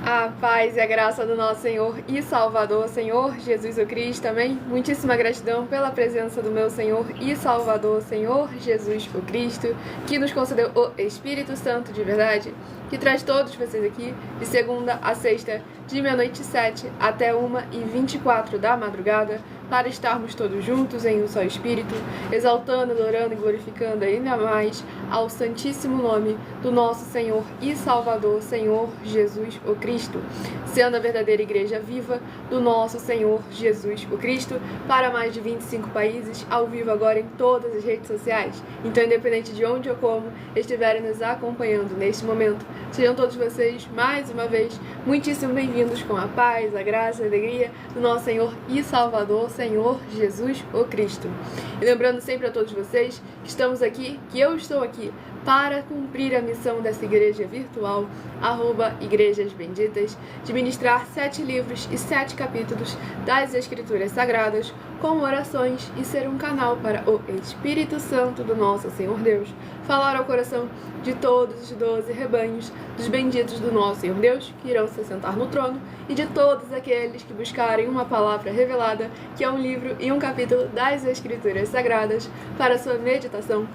A paz e a graça do nosso Senhor e Salvador, Senhor Jesus o Cristo, também. Muitíssima gratidão pela presença do meu Senhor e Salvador, Senhor Jesus o Cristo, que nos concedeu o Espírito Santo de verdade, que traz todos vocês aqui de segunda a sexta, de meia-noite 7 até 1h24 da madrugada, para estarmos todos juntos em um só Espírito, exaltando, adorando e glorificando ainda mais ao santíssimo nome do nosso Senhor e Salvador, Senhor Jesus o Cristo, sendo a verdadeira igreja viva do nosso Senhor Jesus o Cristo, para mais de 25 países, ao vivo agora em todas as redes sociais. Então, independente de onde ou como estiverem nos acompanhando neste momento, sejam todos vocês, mais uma vez, muitíssimo bem-vindos com a paz, a graça e a alegria do nosso Senhor e Salvador, Senhor Jesus o Cristo. E lembrando sempre a todos vocês que estamos aqui, que eu estou aqui, para cumprir a missão dessa igreja virtual, @Igrejas Benditas, de ministrar 7 livros e 7 capítulos das Escrituras Sagradas, com orações e ser um canal para o Espírito Santo do nosso Senhor Deus, falar ao coração de todos os 12 rebanhos dos benditos do nosso Senhor Deus, que irão se sentar no trono, e de todos aqueles que buscarem uma palavra revelada, que é um livro e um capítulo das Escrituras Sagradas, para sua meditação,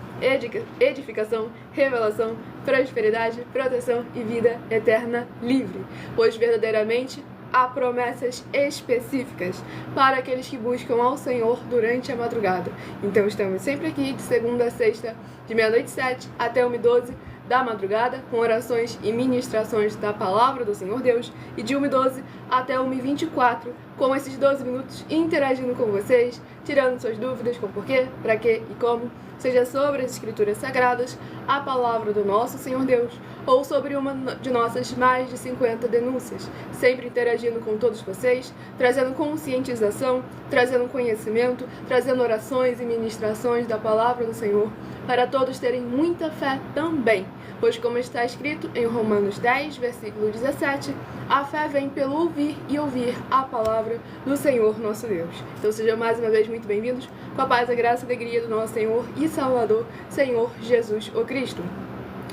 edificação, revelação, prosperidade, proteção e vida eterna livre, pois verdadeiramente há promessas específicas para aqueles que buscam ao Senhor durante a madrugada. Então estamos sempre aqui de segunda a sexta, de meia-noite 7 até 1h12 da madrugada, com orações e ministrações da palavra do Senhor Deus, e de 1h12 até 1h24, com esses 12 minutos interagindo com vocês, tirando suas dúvidas com porquê, para quê e como, seja sobre as Escrituras Sagradas, a palavra do nosso Senhor Deus, ou sobre uma de nossas mais de 50 denúncias, sempre interagindo com todos vocês, trazendo conscientização, trazendo conhecimento, trazendo orações e ministrações da palavra do Senhor, para todos terem muita fé também, pois como está escrito em Romanos 10, versículo 17, a fé vem pelo ouvir e ouvir a palavra do Senhor nosso Deus. Então sejam mais uma vez muito bem-vindos, com a paz, a graça e a alegria do nosso Senhor e Salvador, Senhor Jesus o Cristo.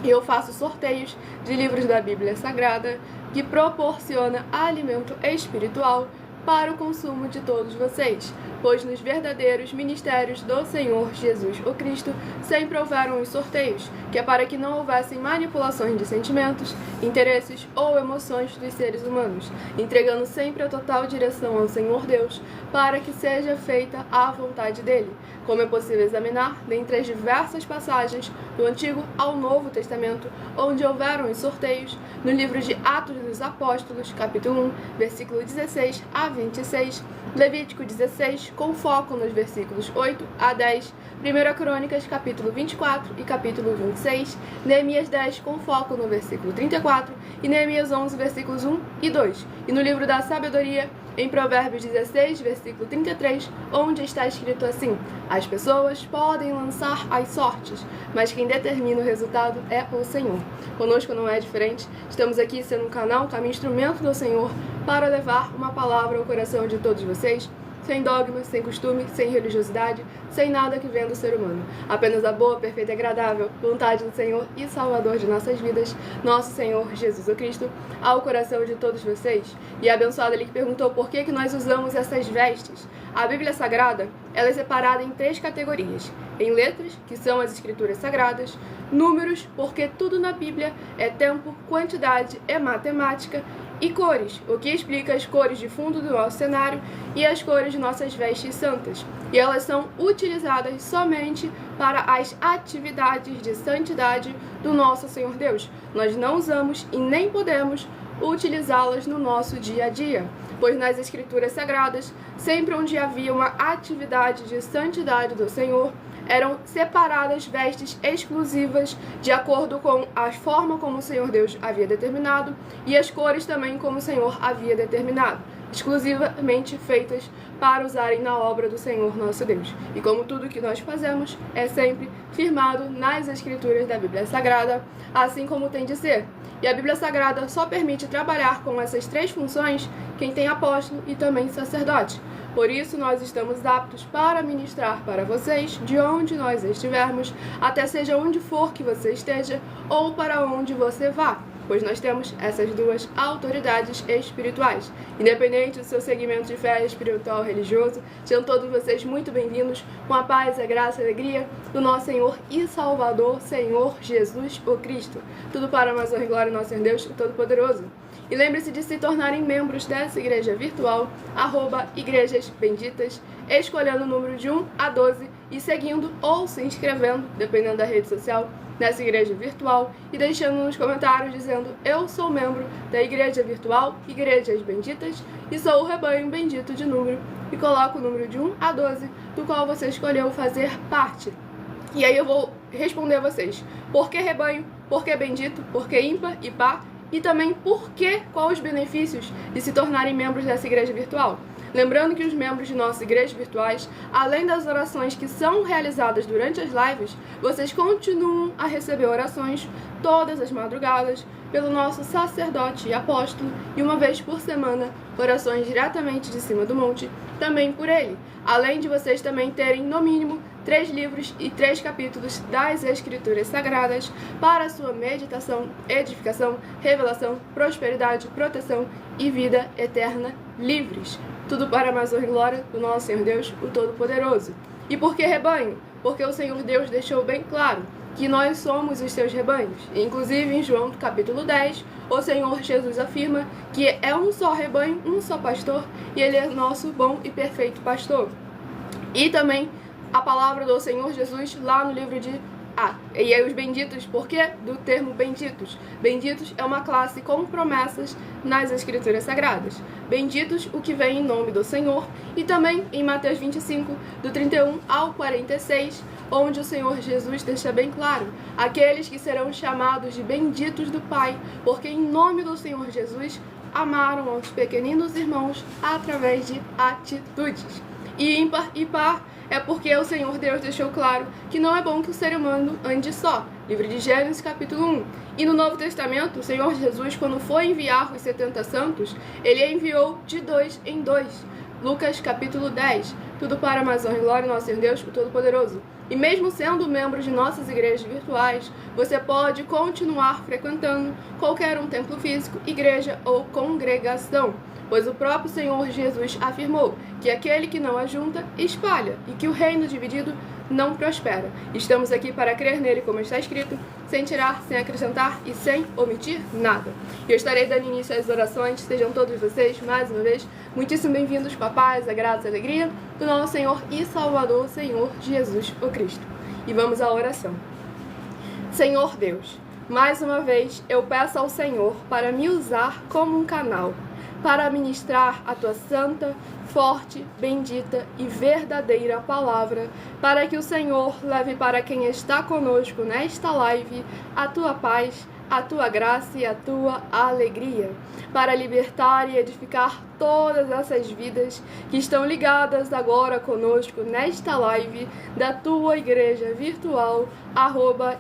Eu faço sorteios de livros da Bíblia Sagrada que proporciona alimento espiritual para o consumo de todos vocês, pois nos verdadeiros ministérios do Senhor Jesus o Cristo sempre houveram os sorteios, que é para que não houvessem manipulações de sentimentos, interesses ou emoções dos seres humanos, entregando sempre a total direção ao Senhor Deus, para que seja feita a vontade dele, como é possível examinar dentre as diversas passagens do Antigo ao Novo Testamento, onde houveram os sorteios, no livro de Atos dos Apóstolos, capítulo 1, versículo 16 a 26, Levítico 16, com foco nos versículos 8 a 10, 1 Crônicas, capítulo 24 e capítulo 26, Neemias 10, com foco no versículo 34, e Neemias 11, versículos 1 e 2, e no livro da Sabedoria, em Provérbios 16, versículo 33, onde está escrito assim: as pessoas podem lançar as sortes, mas quem determina o resultado é o Senhor. Conosco não é diferente, estamos aqui sendo um canal, um instrumento do Senhor para levar uma palavra ao coração de todos vocês, sem dogmas, sem costume, sem religiosidade, sem nada que venha do ser humano. Apenas a boa, perfeita e agradável vontade do Senhor e Salvador de nossas vidas, nosso Senhor Jesus o Cristo, ao coração de todos vocês. E abençoado ele que perguntou por que nós usamos essas vestes. A Bíblia Sagrada, ela é separada em 3 categorias. Em letras, que são as Escrituras Sagradas; números, porque tudo na Bíblia é tempo, quantidade, é matemática; e cores, o que explica as cores de fundo do nosso cenário e as cores de nossas vestes santas. E elas são utilizadas somente para as atividades de santidade do nosso Senhor Deus. Nós não usamos e nem podemos utilizá-las no nosso dia a dia, pois nas Escrituras Sagradas, sempre onde havia uma atividade de santidade do Senhor, eram separadas vestes exclusivas de acordo com a forma como o Senhor Deus havia determinado e as cores também como o Senhor havia determinado, exclusivamente feitas para usarem na obra do Senhor nosso Deus. E como tudo que nós fazemos é sempre firmado nas Escrituras da Bíblia Sagrada, assim como tem de ser. E a Bíblia Sagrada só permite trabalhar com essas 3 funções quem tem apóstolo e também sacerdote. Por isso, nós estamos aptos para ministrar para vocês de onde nós estivermos, até seja onde for que você esteja ou para onde você vá. pois nós temos essas duas autoridades espirituais. Independente do seu segmento de fé espiritual ou religioso, sejam todos vocês muito bem-vindos com a paz, a graça e a alegria do nosso Senhor e Salvador, Senhor Jesus o Cristo. Tudo para mais honra e glória do nosso Senhor Deus Todo-Poderoso. E lembre-se de se tornarem membros dessa igreja virtual, @Igrejas Benditas, escolhendo o número de 1 a 12 e seguindo ou se inscrevendo, dependendo da rede social, nessa igreja virtual e deixando nos comentários dizendo: eu sou membro da igreja virtual Igrejas Benditas e sou o rebanho bendito de número, e coloca o número de 1 a 12 do qual você escolheu fazer parte. E aí eu vou responder a vocês: por que rebanho, por que bendito, por que ímpar e par, e também por que, quais os benefícios de se tornarem membros dessa igreja virtual. Lembrando que os membros de nossas igrejas virtuais, além das orações que são realizadas durante as lives, vocês continuam a receber orações todas as madrugadas pelo nosso sacerdote e apóstolo, e uma vez por semana, orações diretamente de cima do monte, também por ele. Além de vocês também terem, no mínimo, 3 livros e 3 capítulos das Escrituras Sagradas para a sua meditação, edificação, revelação, prosperidade, proteção e vida eterna livres. Tudo para a mais honra e glória do nosso Senhor Deus, o Todo-Poderoso. E por que rebanho? Porque o Senhor Deus deixou bem claro que nós somos os seus rebanhos. Inclusive em João capítulo 10, o Senhor Jesus afirma que é um só rebanho, um só pastor, e ele é nosso bom e perfeito pastor. E também a palavra do Senhor Jesus lá no livro de e aí os benditos, por quê? Do termo benditos. Benditos é uma classe com promessas nas Escrituras Sagradas. Benditos, o que vem em nome do Senhor. E também em Mateus 25, do 31 ao 46, onde o Senhor Jesus deixa bem claro: aqueles que serão chamados de benditos do Pai, porque em nome do Senhor Jesus amaram aos pequeninos irmãos através de atitudes. E ímpar e par é porque o Senhor Deus deixou claro que não é bom que o ser humano ande só. Livro de Gênesis, capítulo 1. E no Novo Testamento, o Senhor Jesus, quando foi enviar os 70 santos, ele enviou de 2 em 2. Lucas, capítulo 10. Tudo para a mais honra e glória do nosso Senhor Deus, o Todo-Poderoso. E mesmo sendo membro de nossas igrejas virtuais, você pode continuar frequentando qualquer um templo físico, igreja ou congregação, pois o próprio Senhor Jesus afirmou que aquele que não ajunta, espalha, e que o reino dividido não prospera. Estamos aqui para crer nele, como está escrito, sem tirar, sem acrescentar e sem omitir nada. E eu estarei dando início às orações. Sejam todos vocês, mais uma vez, muitíssimo bem-vindos com a paz, a graça e a alegria do nosso Senhor e Salvador, Senhor Jesus o Cristo. E vamos à oração. Senhor Deus, mais uma vez eu peço ao Senhor para me usar como um canal para ministrar a tua santa, forte, bendita e verdadeira palavra, para que o Senhor leve para quem está conosco nesta live a tua paz, a tua graça e a tua alegria, para libertar e edificar todas essas vidas que estão ligadas agora conosco nesta live da tua igreja virtual,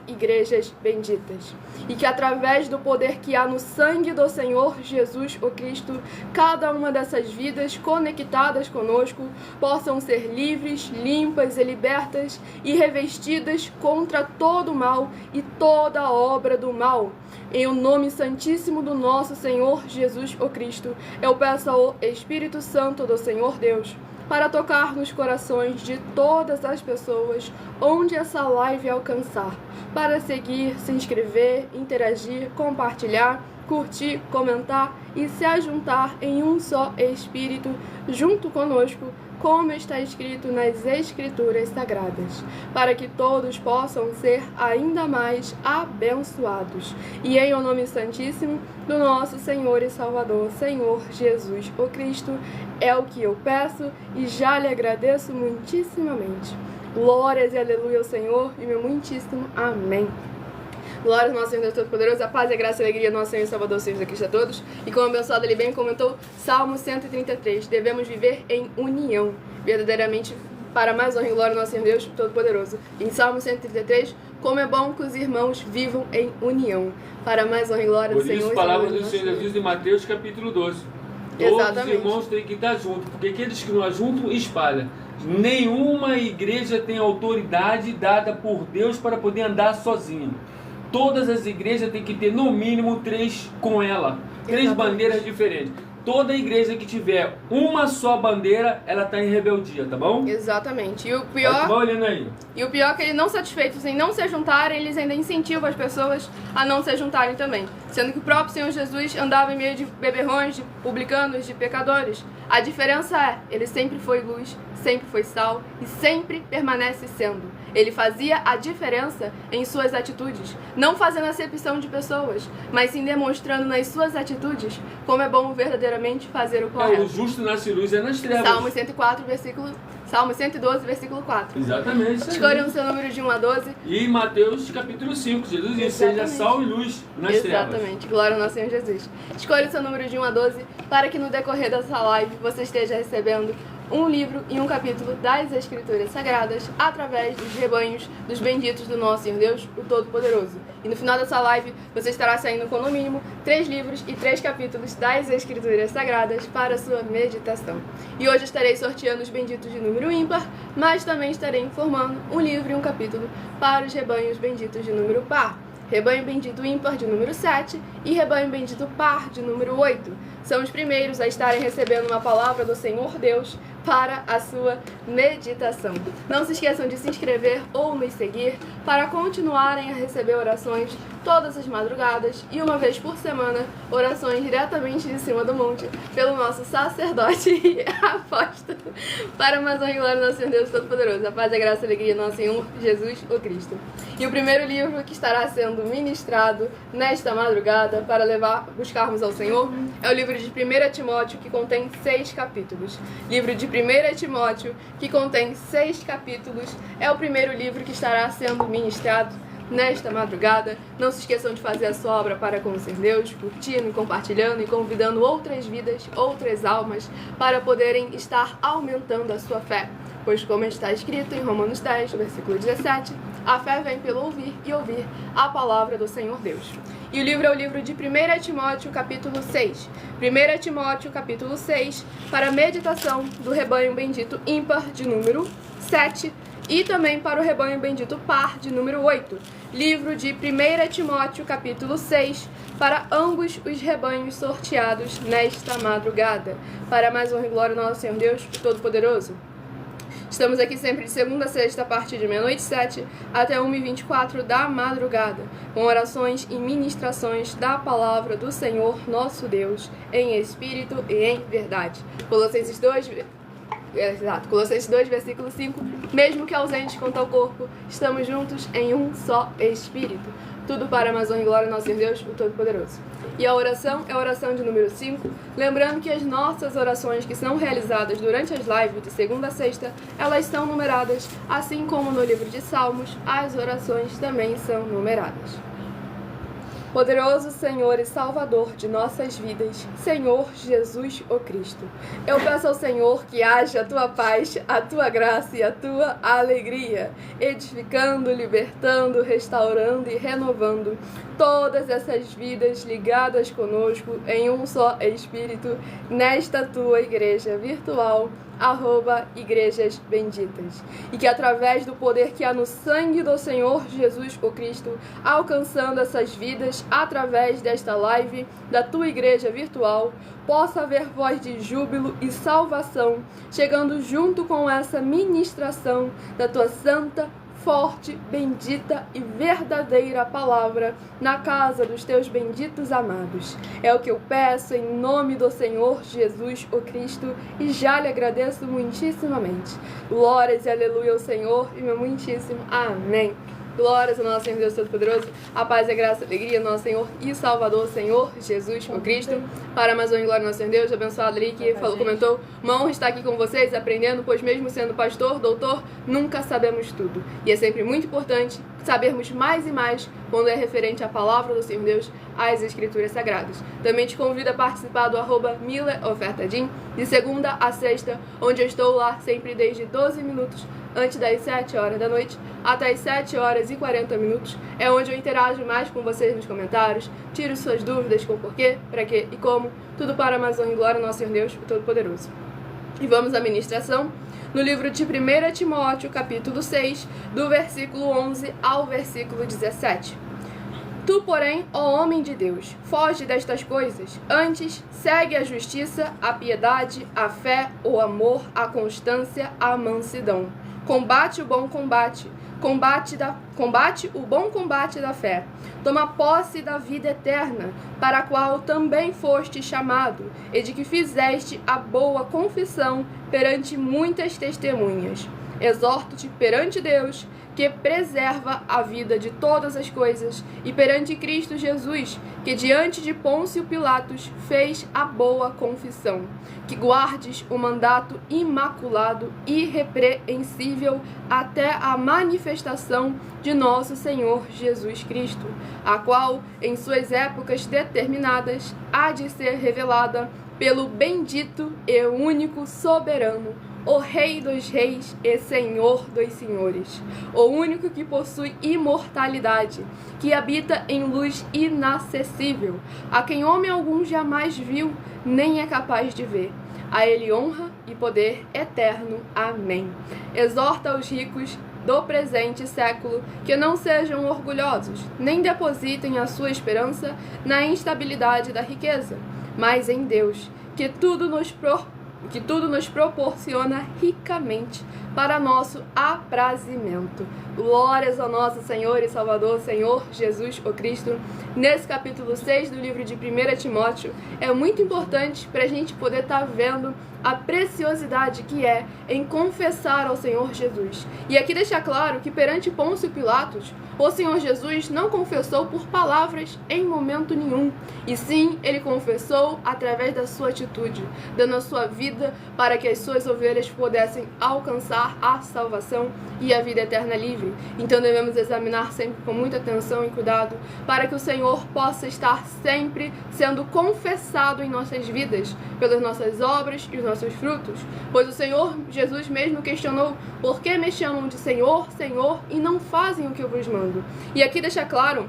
@Igrejas Benditas. E que através do poder que há no sangue do Senhor Jesus o Cristo, cada uma dessas vidas conectadas conosco possam ser livres, limpas e libertas e revestidas contra todo o mal e toda obra do mal. Em o nome santíssimo do nosso Senhor Jesus o Cristo, eu peço ao Espírito Santo do Senhor Deus para tocar nos corações de todas as pessoas onde essa live alcançar, para seguir, se inscrever, interagir, compartilhar, curtir, comentar e se ajuntar em um só Espírito junto conosco, como está escrito nas Escrituras Sagradas, para que todos possam ser ainda mais abençoados. E em o nome santíssimo do nosso Senhor e Salvador, Senhor Jesus o Cristo, é o que eu peço e já lhe agradeço muitíssimamente. Glórias e aleluia ao Senhor e meu muitíssimo amém. Glórias ao nosso Senhor Deus Todo-Poderoso, a paz e a graça e a alegria do nosso Senhor e Salvador, Senhor Jesus Cristo a todos. E como abençoado ele bem comentou, Salmo 133, devemos viver em união, verdadeiramente para mais honra e glória do nosso Senhor Deus Todo-Poderoso. Em Salmo 133, como é bom que os irmãos vivam em união, para mais honra e glória do Senhor e Salvador. Por isso, palavra do Senhor diz em Mateus capítulo 12. Todos os irmãos têm que estar juntos, porque aqueles que não ajuntam, espalham. Nenhuma igreja tem autoridade dada por Deus para poder andar sozinha. todas as igrejas têm que ter no mínimo 3 com ela. 3 bandeiras diferentes. Toda igreja que tiver uma só bandeira, ela está em rebeldia, tá bom? Exatamente. E o pior... Vai olhando aí. E o pior é que eles, não satisfeitos em não se juntarem, eles ainda incentivam as pessoas a não se juntarem também. Sendo que o próprio Senhor Jesus andava em meio de beberrões, de publicanos, de pecadores. A diferença é, ele sempre foi luz, sempre foi sal e sempre permanece sendo. Ele fazia a diferença em suas atitudes, não fazendo acepção de pessoas, mas sim demonstrando nas suas atitudes como é bom verdadeiramente fazer o correto. O justo nasce luz é nas trevas. Salmo 112, versículo 4. Exatamente. Escolham o seu número de 1 a 12. E Mateus capítulo 5, Jesus diz, seja sal e luz nas trevas. Exatamente, glória ao nosso Senhor Jesus. Escolha o seu número de 1 a 12 para que no decorrer dessa live você esteja recebendo um livro e um capítulo das Escrituras Sagradas através dos rebanhos dos benditos do nosso Senhor Deus, o Todo-Poderoso. E no final dessa live você estará saindo com no mínimo 3 livros e 3 capítulos das Escrituras Sagradas para a sua meditação. E hoje estarei sorteando os benditos de número ímpar, mas também estarei informando um livro e um capítulo para os rebanhos benditos de número par. Rebanho bendito ímpar de número 7 e rebanho bendito par de número 8. São os primeiros a estarem recebendo uma palavra do Senhor Deus para a sua meditação. Não se esqueçam de se inscrever ou nos seguir para continuarem a receber orações todas as madrugadas e uma vez por semana, orações diretamente de cima do monte pelo nosso sacerdote e apóstolo para a Amazônia e glória do nosso Senhor Deus Todo-Poderoso. A paz, a graça e a alegria do nosso Senhor Jesus, o Cristo. E o primeiro livro que estará sendo ministrado nesta madrugada para buscarmos ao Senhor é o livro de 1 Timóteo, que contém 6 capítulos. Livro de 1 Timóteo, que contém 6 capítulos, é o primeiro livro que estará sendo ministrado nesta madrugada. Não se esqueçam de fazer a sua obra para com o Senhor Deus, curtindo, compartilhando e convidando outras vidas, outras almas, para poderem estar aumentando a sua fé. Pois como está escrito em Romanos 10, versículo 17, a fé vem pelo ouvir e ouvir a palavra do Senhor Deus. E o livro é o livro de 1 Timóteo, capítulo 6. 1 Timóteo, capítulo 6, para a meditação do rebanho bendito ímpar de número 7 e também para o rebanho bendito par de número 8. Livro de 1 Timóteo, capítulo 6, para ambos os rebanhos sorteados nesta madrugada. Para mais honra e glória do nosso Senhor Deus Todo-Poderoso. Estamos aqui sempre de segunda a sexta, a partir de meia-noite 7 até 1h24 da madrugada, com orações e ministrações da palavra do Senhor nosso Deus, em espírito e em verdade. Colossenses 2, versículo 5, mesmo que ausentes quanto ao corpo, estamos juntos em um só espírito. Tudo para a Amazônia e glória do nosso Senhor Deus, o Todo-Poderoso. E a oração é a oração de número 5, lembrando que as nossas orações que são realizadas durante as lives de segunda a sexta, elas são numeradas, assim como no livro de Salmos, as orações também são numeradas. Poderoso Senhor e Salvador de nossas vidas, Senhor Jesus o Cristo, eu peço ao Senhor que haja a tua paz, a tua graça e a tua alegria, edificando, libertando, restaurando e renovando todas essas vidas ligadas conosco em um só Espírito, nesta tua igreja virtual, @igrejas benditas, e que através do poder que há no sangue do Senhor Jesus o Cristo, alcançando essas vidas através desta live da tua igreja virtual, possa haver voz de júbilo e salvação, chegando junto com essa ministração da tua santa, forte, bendita e verdadeira palavra na casa dos teus benditos amados. É o que eu peço em nome do Senhor Jesus o Cristo e já lhe agradeço muitíssimamente. Glórias e aleluia ao Senhor e meu muitíssimo amém. Glórias ao nosso Senhor Deus Todo-Poderoso, a paz, a graça, a alegria, nosso Senhor e Salvador, Senhor Jesus o Cristo. Para a Amazônia e glória ao nosso Senhor Deus, abençoado ali que comentou, uma honra estar aqui com vocês, aprendendo, pois mesmo sendo pastor, doutor, nunca sabemos tudo. E é sempre muito importante sabermos mais e mais quando é referente à palavra do Senhor Deus, às Escrituras Sagradas. Também te convido a participar do @mileofertadim, de segunda a sexta, onde eu estou lá sempre desde 12 minutos antes das 7 horas da noite até as 7 horas e 40 minutos. É onde eu interajo mais com vocês nos comentários, tiro suas dúvidas com porquê, para quê e como, tudo para a Amazônia e glória ao nosso Senhor Deus, o Todo-Poderoso. E vamos à ministração no livro de 1 Timóteo, capítulo 6, do versículo 11 ao versículo 17. Tu, porém, ó homem de Deus, foge destas coisas. Antes, segue a justiça, a piedade, a fé, o amor, a constância, a mansidão. Combate o bom combate. Combate o bom combate da fé. Toma posse da vida eterna, para a qual também foste chamado, e de que fizeste a boa confissão perante muitas testemunhas. Exorto-te perante Deus, que preserva a vida de todas as coisas, e perante Cristo Jesus, que diante de Pôncio Pilatos fez a boa confissão, que guardes o mandato imaculado e irrepreensível até a manifestação de nosso Senhor Jesus Cristo, a qual, em suas épocas determinadas, há de ser revelada pelo bendito e único soberano, o Rei dos Reis e Senhor dos Senhores, o único que possui imortalidade, que habita em luz inacessível, a quem homem algum jamais viu, nem é capaz de ver. A ele honra e poder eterno. Amém. Exorta os ricos do presente século que não sejam orgulhosos, nem depositem a sua esperança na instabilidade da riqueza, mas em Deus, que tudo nos proporciona ricamente para nosso aprazimento. Glórias ao nosso Senhor e Salvador, Senhor Jesus o Cristo. Nesse capítulo 6 do livro de 1 Timóteo, é muito importante para a gente poder estar vendo a preciosidade que é em confessar ao Senhor Jesus. E aqui deixa claro que perante Pôncio Pilatos, o Senhor Jesus não confessou por palavras em momento nenhum, e sim, ele confessou através da sua atitude, dando a sua vida para que as suas ovelhas pudessem alcançar a salvação e a vida eterna livre. Então devemos examinar sempre com muita atenção e cuidado, para que o Senhor possa estar sempre sendo confessado em nossas vidas, pelas nossas obras e os nossos frutos. Pois o Senhor Jesus mesmo questionou: por que me chamam de Senhor, Senhor, e não fazem o que eu vos mando? E aqui deixa claro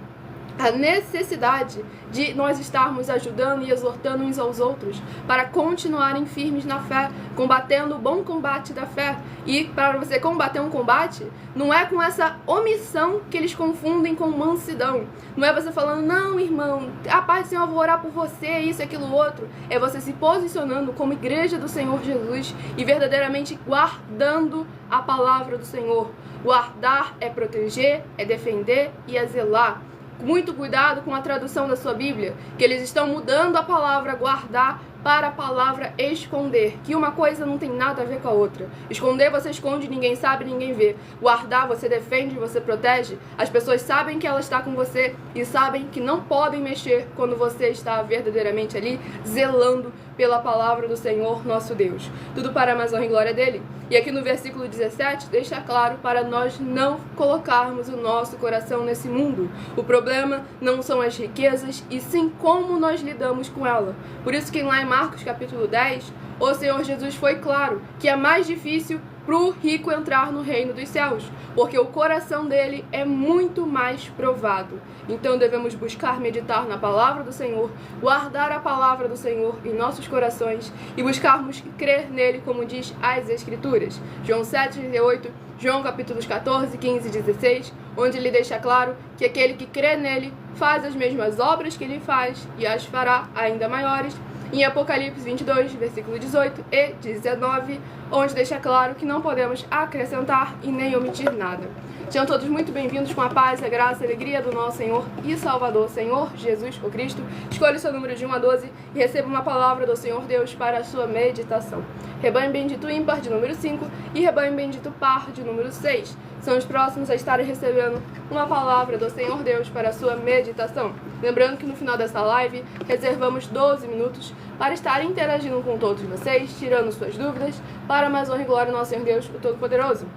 a necessidade de nós estarmos ajudando e exortando uns aos outros para continuarem firmes na fé, combatendo o bom combate da fé. E para você combater um combate, não é com essa omissão que eles confundem com mansidão. Não é você falando: não, irmão, a paz do Senhor, eu vou orar por você, isso, aquilo, outro. É você se posicionando como igreja do Senhor Jesus e verdadeiramente guardando a palavra do Senhor. Guardar é proteger, é defender e é zelar. Muito cuidado com a tradução da sua Bíblia, que eles estão mudando a palavra guardar para a palavra esconder, que uma coisa não tem nada a ver com a outra. Esconder, você esconde, ninguém sabe, ninguém vê. Guardar, você defende, você protege. As pessoas sabem que ela está com você e sabem que não podem mexer quando você está verdadeiramente ali, zelando pela palavra do Senhor nosso Deus. Tudo para a mais honra e glória dele. E aqui no versículo 17, deixa claro para nós não colocarmos o nosso coração nesse mundo. O problema não são as riquezas, e sim como nós lidamos com ela. Por isso que lá em Marcos capítulo 10, o Senhor Jesus foi claro que é mais difícil para o rico entrar no reino dos céus, porque o coração dele é muito mais provado. Então devemos buscar meditar na palavra do Senhor, guardar a palavra do Senhor em nossos corações e buscarmos crer nele, como diz as Escrituras. João 7,38, João capítulos 14, 15 e 16, onde ele deixa claro que aquele que crê nele faz as mesmas obras que ele faz e as fará ainda maiores. Em Apocalipse 22, versículo 18 e 19, onde deixa claro que não podemos acrescentar e nem omitir nada. Sejam todos muito bem-vindos com a paz, a graça e a alegria do nosso Senhor e Salvador, Senhor Jesus o Cristo. Escolha o seu número de 1 a 12 e receba uma palavra do Senhor Deus para a sua meditação. Rebanho bendito ímpar de número 5 e rebanho bendito par de número 6. São os próximos a estarem recebendo uma palavra do Senhor Deus para a sua meditação. Lembrando que no final dessa live reservamos 12 minutos para estar interagindo com todos vocês, tirando suas dúvidas, para mais honra e glória ao nosso Senhor Deus, o Todo-Poderoso.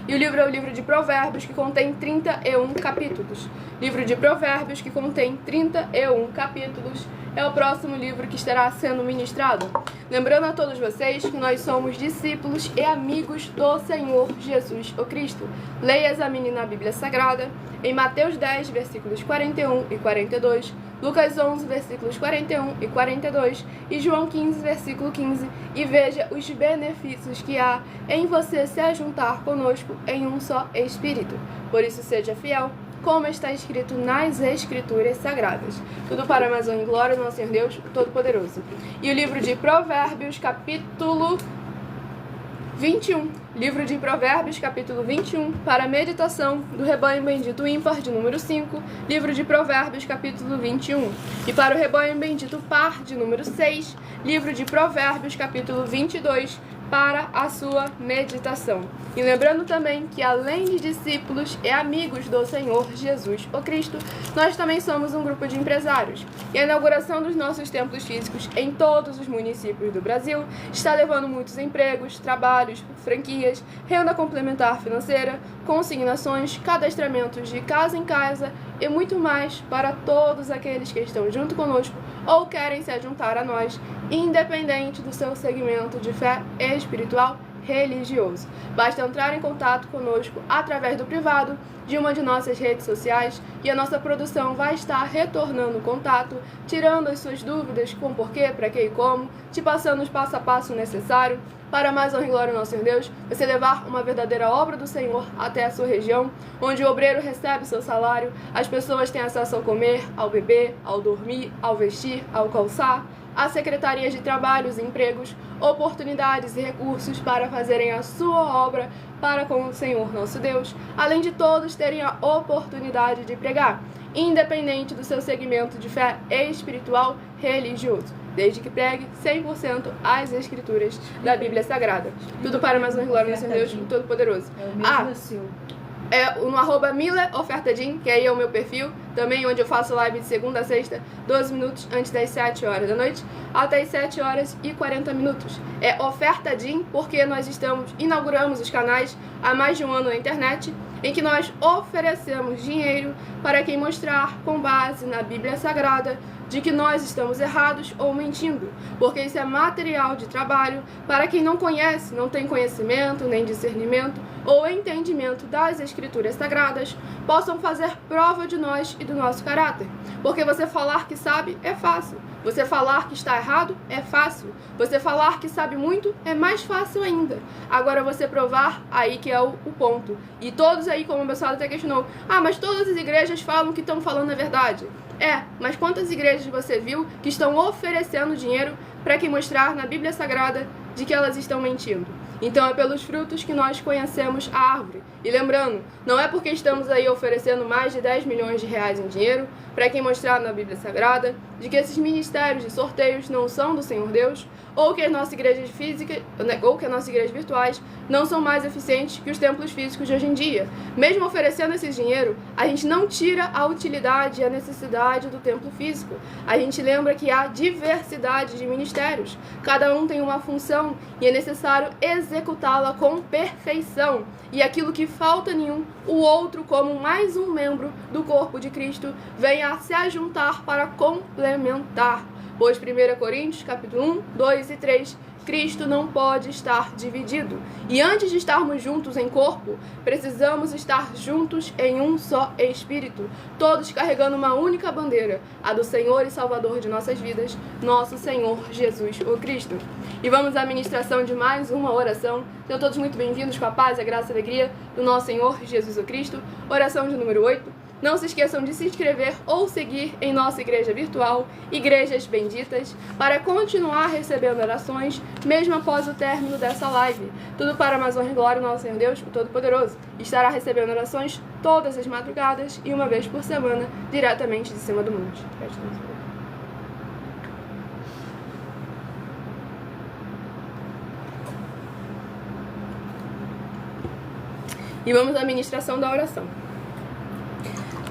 E o livro é o livro de Provérbios, que contém 31 capítulos. Livro de Provérbios, que contém 31 capítulos, é o próximo livro que estará sendo ministrado. Lembrando a todos vocês que nós somos discípulos e amigos do Senhor Jesus o Cristo. Leia e examine na Bíblia Sagrada, em Mateus 10, versículos 41 e 42, Lucas 11, versículos 41 e 42 e João 15, versículo 15, e veja os benefícios que há em você se ajuntar conosco em um só Espírito. Por isso, seja fiel, como está escrito nas Escrituras Sagradas. Tudo para mais honra e glória do nosso Senhor Deus Todo-Poderoso. E o livro de Provérbios, capítulo 21. Livro de Provérbios, capítulo 21, para a meditação do rebanho bendito ímpar, de número 5. Livro de Provérbios, capítulo 21. E para o rebanho bendito par, de número 6. Livro de Provérbios, capítulo 22, para a sua meditação. E lembrando também que, além de discípulos e amigos do Senhor Jesus o Cristo, nós também somos um grupo de empresários. E a inauguração dos nossos templos físicos em todos os municípios do Brasil está levando muitos empregos, trabalhos, franquias, renda complementar financeira, consignações, cadastramentos de casa em casa e muito mais para todos aqueles que estão junto conosco ou querem se juntar a nós, independente do seu segmento de fé espiritual religioso. Basta entrar em contato conosco através do privado de uma de nossas redes sociais e a nossa produção vai estar retornando o contato, tirando as suas dúvidas com porquê, para que e como, te passando os passo a passo necessário para mais honra e glória ao nosso Senhor Deus, você levar uma verdadeira obra do Senhor até a sua região, onde o obreiro recebe seu salário, as pessoas têm acesso ao comer, ao beber, ao dormir, ao vestir, ao calçar, a secretarias de trabalhos e empregos, oportunidades e recursos para fazerem a sua obra para com o Senhor nosso Deus, além de todos terem a oportunidade de pregar, independente do seu segmento de fé espiritual religioso, desde que pregue 100% as escrituras da Bíblia Sagrada. Tudo para mais honra e glória ao Senhor Deus Todo-Poderoso. É o mesmo assim. No @ MileOfertadim, que aí é o meu perfil, também onde eu faço live de segunda a sexta, 12 minutos antes das 7 horas da noite, até as 7 horas e 40 minutos. É Ofertadim, porque nós inauguramos os canais há mais de um ano na internet, em que nós oferecemos dinheiro para quem mostrar, com base na Bíblia Sagrada, de que nós estamos errados ou mentindo, porque isso é material de trabalho para quem não conhece, não tem conhecimento, nem discernimento ou entendimento das Escrituras Sagradas, possam fazer prova de nós e do nosso caráter. Porque você falar que sabe é fácil, você falar que está errado é fácil, você falar que sabe muito é mais fácil ainda. Agora você provar, aí que é o ponto. E todos aí, como o pessoal até questionou, mas todas as igrejas falam que estão falando a verdade. Mas quantas igrejas você viu que estão oferecendo dinheiro para quem mostrar na Bíblia Sagrada de que elas estão mentindo? Então é pelos frutos que nós conhecemos a árvore. E lembrando, não é porque estamos aí oferecendo mais de 10 milhões de reais em dinheiro para quem mostrar na Bíblia Sagrada de que esses ministérios de sorteios não são do Senhor Deus, ou que as nossas igrejas físicas, ou que as nossas igrejas virtuais não são mais eficientes que os templos físicos de hoje em dia. Mesmo oferecendo esse dinheiro, a gente não tira a utilidade e a necessidade do templo físico. A gente lembra que há diversidade de ministérios. Cada um tem uma função e é necessário executá-la com perfeição. E aquilo que falta nenhum, o outro, como mais um membro do corpo de Cristo, venha a se ajuntar para complementar. Pois 1 Coríntios, capítulo 1, 2 e 3, Cristo não pode estar dividido. E antes de estarmos juntos em corpo, precisamos estar juntos em um só Espírito, todos carregando uma única bandeira, a do Senhor e Salvador de nossas vidas, nosso Senhor Jesus o Cristo. E vamos à ministração de mais uma oração. Sejam todos muito bem-vindos com a paz, a graça e a alegria do nosso Senhor Jesus o Cristo. Oração de número 8. Não se esqueçam de se inscrever ou seguir em nossa igreja virtual, Igrejas Benditas, para continuar recebendo orações, mesmo após o término dessa live. Tudo para mais honra e glória ao nosso Senhor Deus, o Todo-Poderoso. Estará recebendo orações todas as madrugadas e uma vez por semana, diretamente de cima do monte. E vamos à ministração da oração.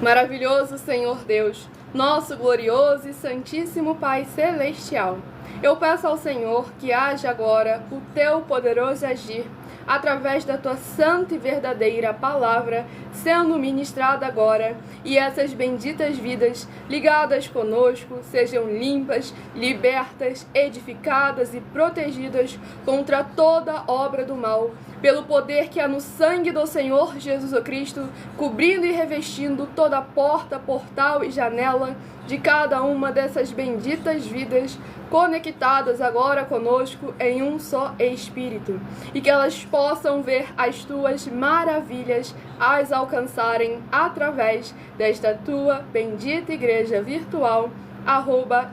Maravilhoso Senhor Deus, nosso glorioso e santíssimo Pai Celestial, eu peço ao Senhor que haja agora o teu poderoso agir através da tua santa e verdadeira palavra sendo ministrada agora, e essas benditas vidas ligadas conosco sejam limpas, libertas, edificadas e protegidas contra toda obra do mal, pelo poder que há no sangue do Senhor Jesus Cristo, cobrindo e revestindo toda porta, portal e janela de cada uma dessas benditas vidas conectadas agora conosco em um só Espírito, e que elas possam ver as tuas maravilhas as alcançarem através desta tua bendita igreja virtual,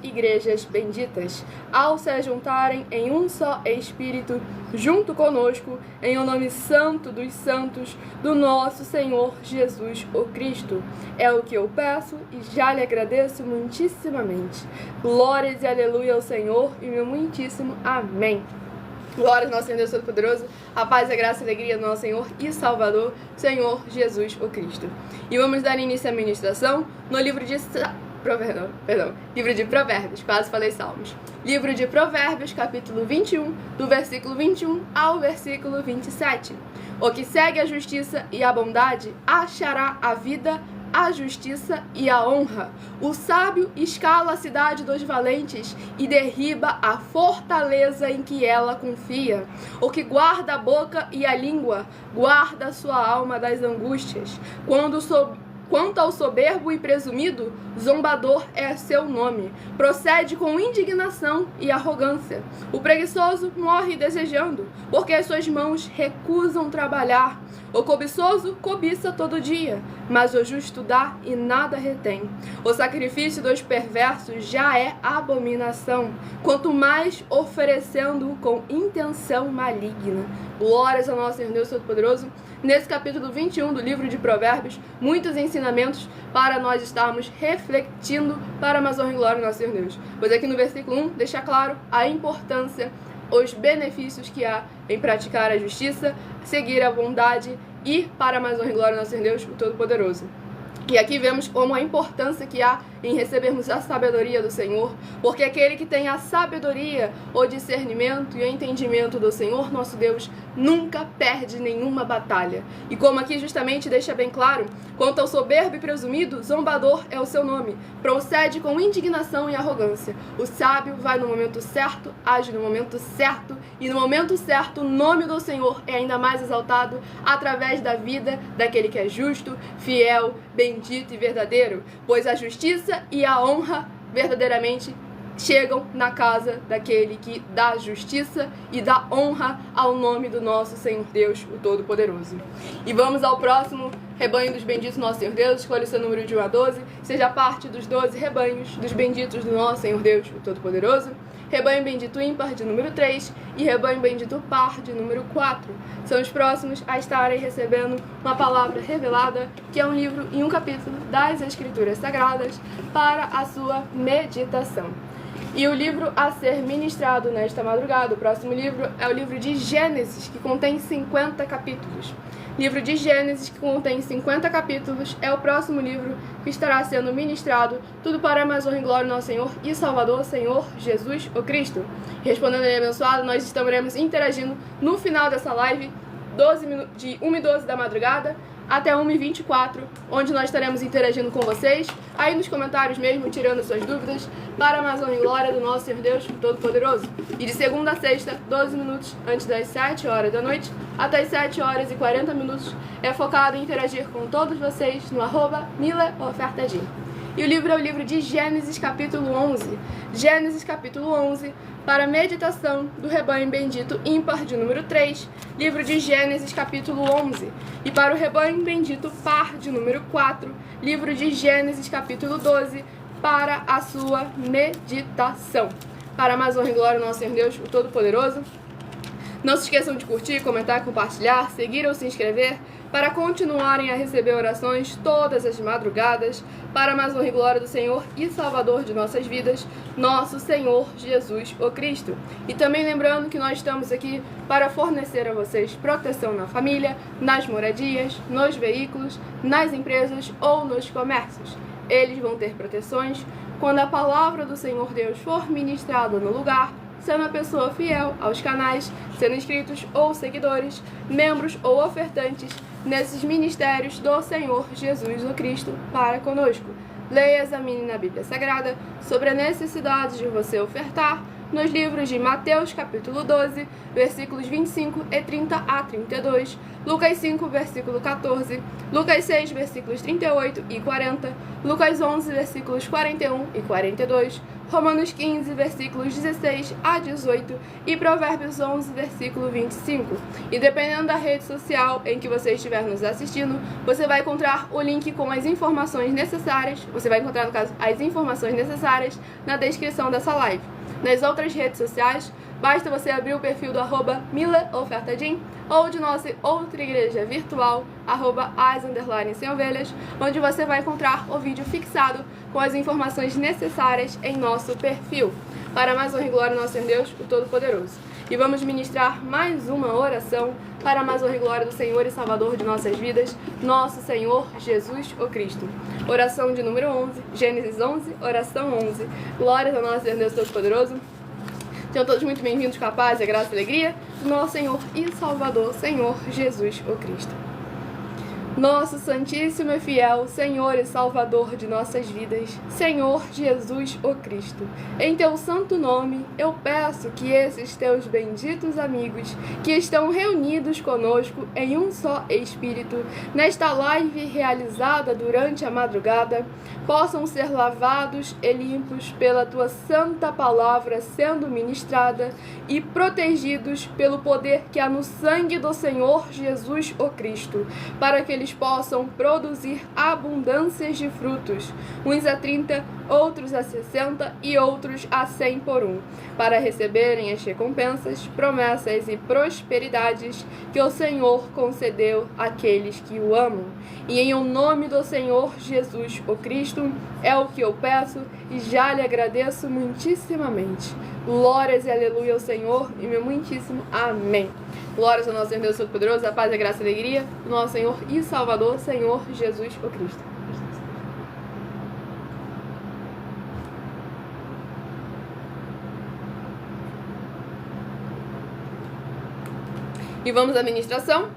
@Igrejas Benditas, ao se juntarem em um só Espírito, junto conosco, em o nome santo dos santos do nosso Senhor Jesus o Cristo. É o que eu peço e já lhe agradeço muitíssimamente. Glórias e aleluia ao Senhor e meu muitíssimo amém. Glórias ao nosso Senhor Deus Todo-Poderoso, a paz, a graça e a alegria do nosso Senhor e Salvador, Senhor Jesus o Cristo. E vamos dar início à ministração no livro de livro de Provérbios, quase falei Salmos. Livro de Provérbios, capítulo 21, do versículo 21 ao versículo 27. O que segue a justiça e a bondade achará a vida, a justiça e a honra. O sábio escala a cidade dos valentes e derriba a fortaleza em que ela confia. O que guarda a boca e a língua, guarda a sua alma das angústias. Quanto ao soberbo e presumido, zombador é seu nome. Procede com indignação e arrogância. O preguiçoso morre desejando, porque as suas mãos recusam trabalhar. O cobiçoso cobiça todo dia, mas o justo dá e nada retém. O sacrifício dos perversos já é abominação, quanto mais oferecendo com intenção maligna. Glórias ao nosso Senhor Deus Todo-Poderoso. Nesse capítulo 21 do livro de Provérbios, muitos ensinamentos para nós estarmos refletindo para a mais honra e glória do nosso Senhor Deus. Pois aqui no versículo 1 deixa claro a importância, os benefícios que há em praticar a justiça, seguir a bondade e para a mais honra e glória do nosso Senhor Deus, o Todo-Poderoso. E aqui vemos como a importância que há em recebermos a sabedoria do Senhor, porque aquele que tem a sabedoria, o discernimento e o entendimento do Senhor, nosso Deus, nunca perde nenhuma batalha. E como aqui justamente deixa bem claro, quanto ao soberbo e presumido, zombador é o seu nome, procede com indignação e arrogância. O sábio vai no momento certo, age no momento certo, e no momento certo o nome do Senhor é ainda mais exaltado através da vida daquele que é justo, fiel, bendito e verdadeiro, pois a justiça e a honra verdadeiramente chegam na casa daquele que dá justiça e dá honra ao nome do nosso Senhor Deus, o Todo-Poderoso. E vamos ao próximo rebanho dos benditos do nosso Senhor Deus, escolha o seu número de 1 a 12, seja parte dos 12 rebanhos dos benditos do nosso Senhor Deus, o Todo-Poderoso. Rebanho bendito ímpar de número 3 e rebanho bendito par de número 4. São os próximos a estarem recebendo uma palavra revelada, que é um livro e um capítulo das Escrituras Sagradas para a sua meditação. E o livro a ser ministrado nesta madrugada, o próximo livro é o livro de Gênesis, que contém 50 capítulos. Livro de Gênesis, que contém 50 capítulos, é o próximo livro que estará sendo ministrado, tudo para a mais honra e glória do nosso Senhor e Salvador, Senhor Jesus o Cristo. Respondendo ele abençoado, nós estaremos interagindo no final dessa live, de 1h12 da madrugada até 1h24, onde nós estaremos interagindo com vocês, aí nos comentários mesmo, tirando suas dúvidas, para a mais honra e glória do nosso Senhor Deus Todo-Poderoso. E de segunda a sexta, 12 minutos antes das 7 horas da noite, até as 7 horas e 40 minutos, é focado em interagir com todos vocês no @MilaOfertaG. E o livro é o livro de Gênesis capítulo 11. Gênesis capítulo 11, para a meditação do rebanho bendito ímpar de número 3, livro de Gênesis capítulo 11. E para o rebanho bendito par de número 4, livro de Gênesis capítulo 12, para a sua meditação. Para a mais honra e glória do nosso Senhor Deus, o Todo-Poderoso. Não se esqueçam de curtir, comentar, compartilhar, seguir ou se inscrever, para continuarem a receber orações todas as madrugadas, para a mais honra e glória do Senhor e Salvador de nossas vidas, nosso Senhor Jesus o Cristo. E também lembrando que nós estamos aqui para fornecer a vocês proteção na família, nas moradias, nos veículos, nas empresas ou nos comércios. Eles vão ter proteções quando a palavra do Senhor Deus for ministrada no lugar, sendo a pessoa fiel aos canais, sendo inscritos ou seguidores, membros ou ofertantes nesses ministérios do Senhor Jesus o Cristo para conosco. Leia e examine na Bíblia Sagrada sobre a necessidade de você ofertar nos livros de Mateus capítulo 12, versículos 25 e 30 a 32, Lucas 5, versículo 14, Lucas 6, versículos 38 e 40, Lucas 11, versículos 41 e 42, Romanos 15, versículos 16 a 18 e Provérbios 11, versículo 25. E dependendo da rede social em que você estiver nos assistindo, você vai encontrar o link com as informações necessárias, as informações necessárias na descrição dessa live. Nas outras redes sociais, basta você abrir o perfil do @mileofertadim ou de nossa outra igreja virtual, @as_semovelhas, onde você vai encontrar o vídeo fixado com as informações necessárias em nosso perfil. Para mais honra e glória ao nosso Deus, o Todo-Poderoso. E vamos ministrar mais uma oração para a mais honra e glória do Senhor e Salvador de nossas vidas, nosso Senhor Jesus o Cristo. Oração de número 11, Gênesis 11, oração 11. Glórias ao nosso Deus Todo-Poderoso. Sejam todos muito bem-vindos com a paz, a graça e a alegria do nosso Senhor e Salvador, Senhor Jesus o Cristo. Nosso Santíssimo e Fiel Senhor e Salvador de nossas vidas, Senhor Jesus o Cristo, em Teu santo nome eu peço que esses Teus benditos amigos que estão reunidos conosco em um só Espírito, nesta live realizada durante a madrugada, possam ser lavados e limpos pela Tua santa palavra sendo ministrada e protegidos pelo poder que há no sangue do Senhor Jesus o Cristo, para que eles possam produzir abundâncias de frutos, uns a 30, outros a 60 e outros a 100 por um, para receberem as recompensas, promessas e prosperidades que o Senhor concedeu àqueles que o amam. E em o nome do Senhor Jesus o Cristo é o que eu peço e já lhe agradeço muitíssimamente. Glórias e aleluia ao Senhor e meu muitíssimo amém. Glórias ao nosso Deus Todo-Poderoso, a paz, a graça e a alegria do nosso Senhor e Salvador, Senhor Jesus o Cristo. E vamos à ministração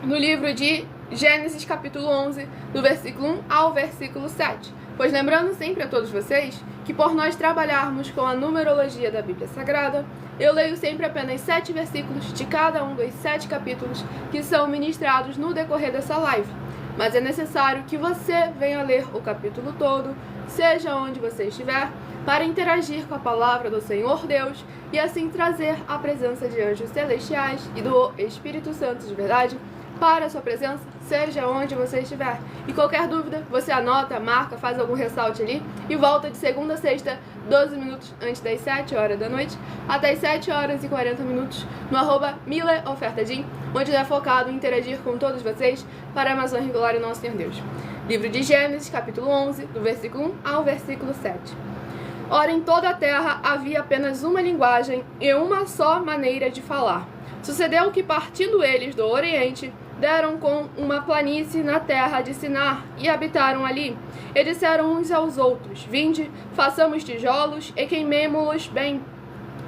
no livro de Gênesis capítulo 11, do versículo 1 ao versículo 7. Pois lembrando sempre a todos vocês que por nós trabalharmos com a numerologia da Bíblia Sagrada, eu leio sempre apenas 7 versículos de cada um dos 7 capítulos que são ministrados no decorrer dessa live. Mas é necessário que você venha ler o capítulo todo, seja onde você estiver, para interagir com a palavra do Senhor Deus e assim trazer a presença de anjos celestiais e do Espírito Santo de verdade para a sua presença, seja onde você estiver. E qualquer dúvida, você anota, marca, faz algum ressalte ali e volta de segunda a sexta, 12 minutos antes das 7 horas da noite, até as 7 horas e 40 minutos, no @mileofertadim, onde é focado em interagir com todos vocês para a mais honra e glória do nosso Senhor Deus. Livro de Gênesis, capítulo 11, do versículo 1 ao versículo 7. Ora, em toda a terra havia apenas uma linguagem e uma só maneira de falar. Sucedeu que, partindo eles do Oriente, deram com uma planície na terra de Sinar e habitaram ali. E disseram uns aos outros: Vinde, façamos tijolos e queimemo-los bem.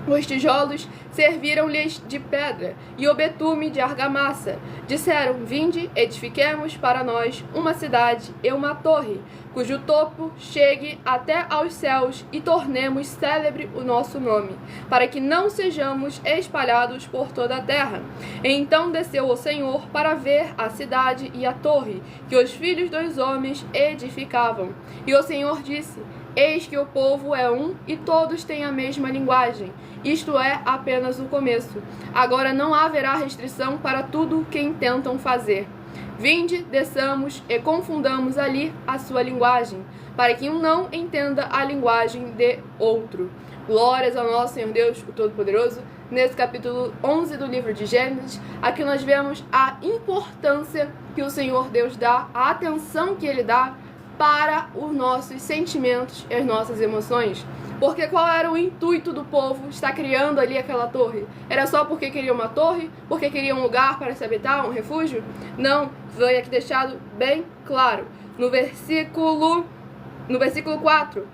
Os tijolos serviram-lhes de pedra e o betume de argamassa. Disseram: Vinde, edifiquemos para nós uma cidade e uma torre, cujo topo chegue até aos céus, e tornemos célebre o nosso nome, para que não sejamos espalhados por toda a terra. E então desceu o Senhor para ver a cidade e a torre, que os filhos dos homens edificavam. E o Senhor disse: Eis que o povo é um e todos têm a mesma linguagem. Isto é apenas o começo. Agora não haverá restrição para tudo o que intentam fazer. Vinde, desçamos e confundamos ali a sua linguagem, para que um não entenda a linguagem de outro. Glórias ao nosso Senhor Deus, o Todo-Poderoso. Nesse capítulo 11 do livro de Gênesis, aqui nós vemos a importância que o Senhor Deus dá, a atenção que Ele dá para os nossos sentimentos e as nossas emoções. Porque qual era o intuito do povo estar criando ali aquela torre? Era só porque queria uma torre? Porque queria um lugar para se habitar, um refúgio? Não, foi aqui deixado bem claro. No versículo 4,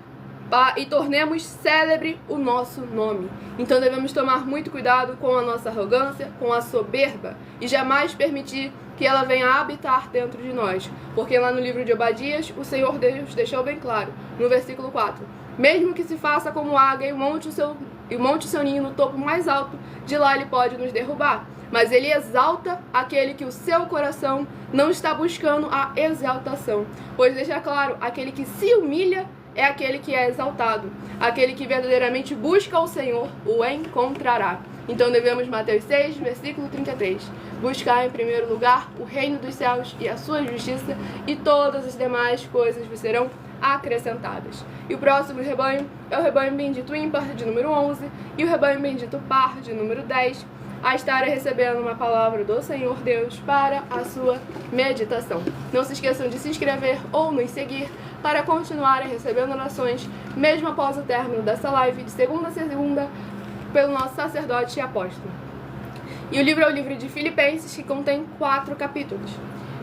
e tornemos célebre o nosso nome. Então devemos tomar muito cuidado com a nossa arrogância, com a soberba, e jamais permitir que ela venha habitar dentro de nós. Porque lá no livro de Obadias, o Senhor Deus deixou bem claro, no versículo 4, mesmo que se faça como águia e monte o seu ninho no topo mais alto, de lá ele pode nos derrubar. Mas ele exalta aquele que o seu coração não está buscando a exaltação. Pois deixa claro, aquele que se humilha é aquele que é exaltado. Aquele que verdadeiramente busca o Senhor o encontrará. Então devemos, Mateus 6, versículo 33, buscar em primeiro lugar o reino dos céus e a sua justiça, e todas as demais coisas vos serão acrescentadas. E o próximo rebanho é o rebanho bendito ímpar, de número 11, e o rebanho bendito par, de número 10, a estar recebendo uma palavra do Senhor Deus para a sua meditação. Não se esqueçam de se inscrever ou nos seguir para continuarem recebendo orações, mesmo após o término dessa live, de segunda a segunda, pelo nosso sacerdote e apóstolo. E o livro é o livro de Filipenses, que contém 4 capítulos.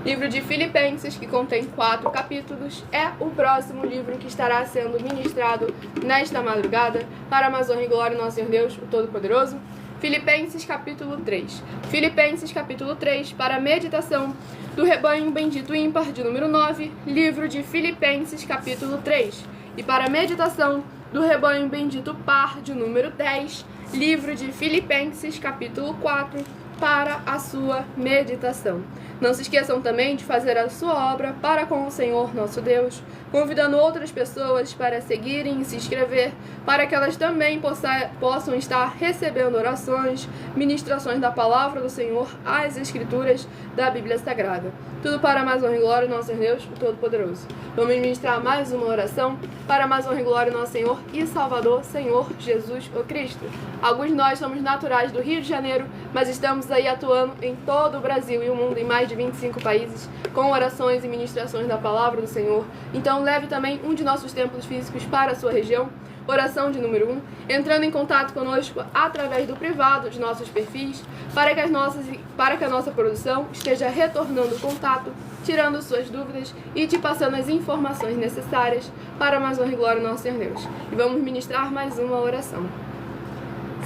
Livro de Filipenses, que contém 4 capítulos, é o próximo livro que estará sendo ministrado nesta madrugada para a mais honra e glória do nosso Senhor Deus, o Todo-Poderoso. Filipenses capítulo 3. Filipenses capítulo 3, para a meditação do rebanho bendito ímpar, de número 9, livro de Filipenses capítulo 3. E para a meditação do rebanho bendito par, de número 10, livro de Filipenses capítulo 4, para a sua meditação. Não se esqueçam também de fazer a sua obra para com o Senhor nosso Deus, convidando outras pessoas para seguirem e se inscrever, para que elas também possam estar recebendo orações, ministrações da palavra do Senhor, as Escrituras da Bíblia Sagrada. Tudo para a mais honra e glória do nosso Deus, o Todo-Poderoso. Vamos ministrar mais uma oração para a mais honra e glória do nosso Senhor e Salvador, Senhor Jesus o Cristo. Alguns de nós somos naturais do Rio de Janeiro, mas estamos aí atuando em todo o Brasil e o mundo, em mais de 25 países, com orações e ministrações da palavra do Senhor. Então leve também um de nossos templos físicos para a sua região. Oração de número 1, entrando em contato conosco através do privado de nossos perfis, para que a nossa produção esteja retornando o contato, tirando suas dúvidas e te passando as informações necessárias para mais honra e glória do nosso Senhor Deus. E vamos ministrar mais uma oração.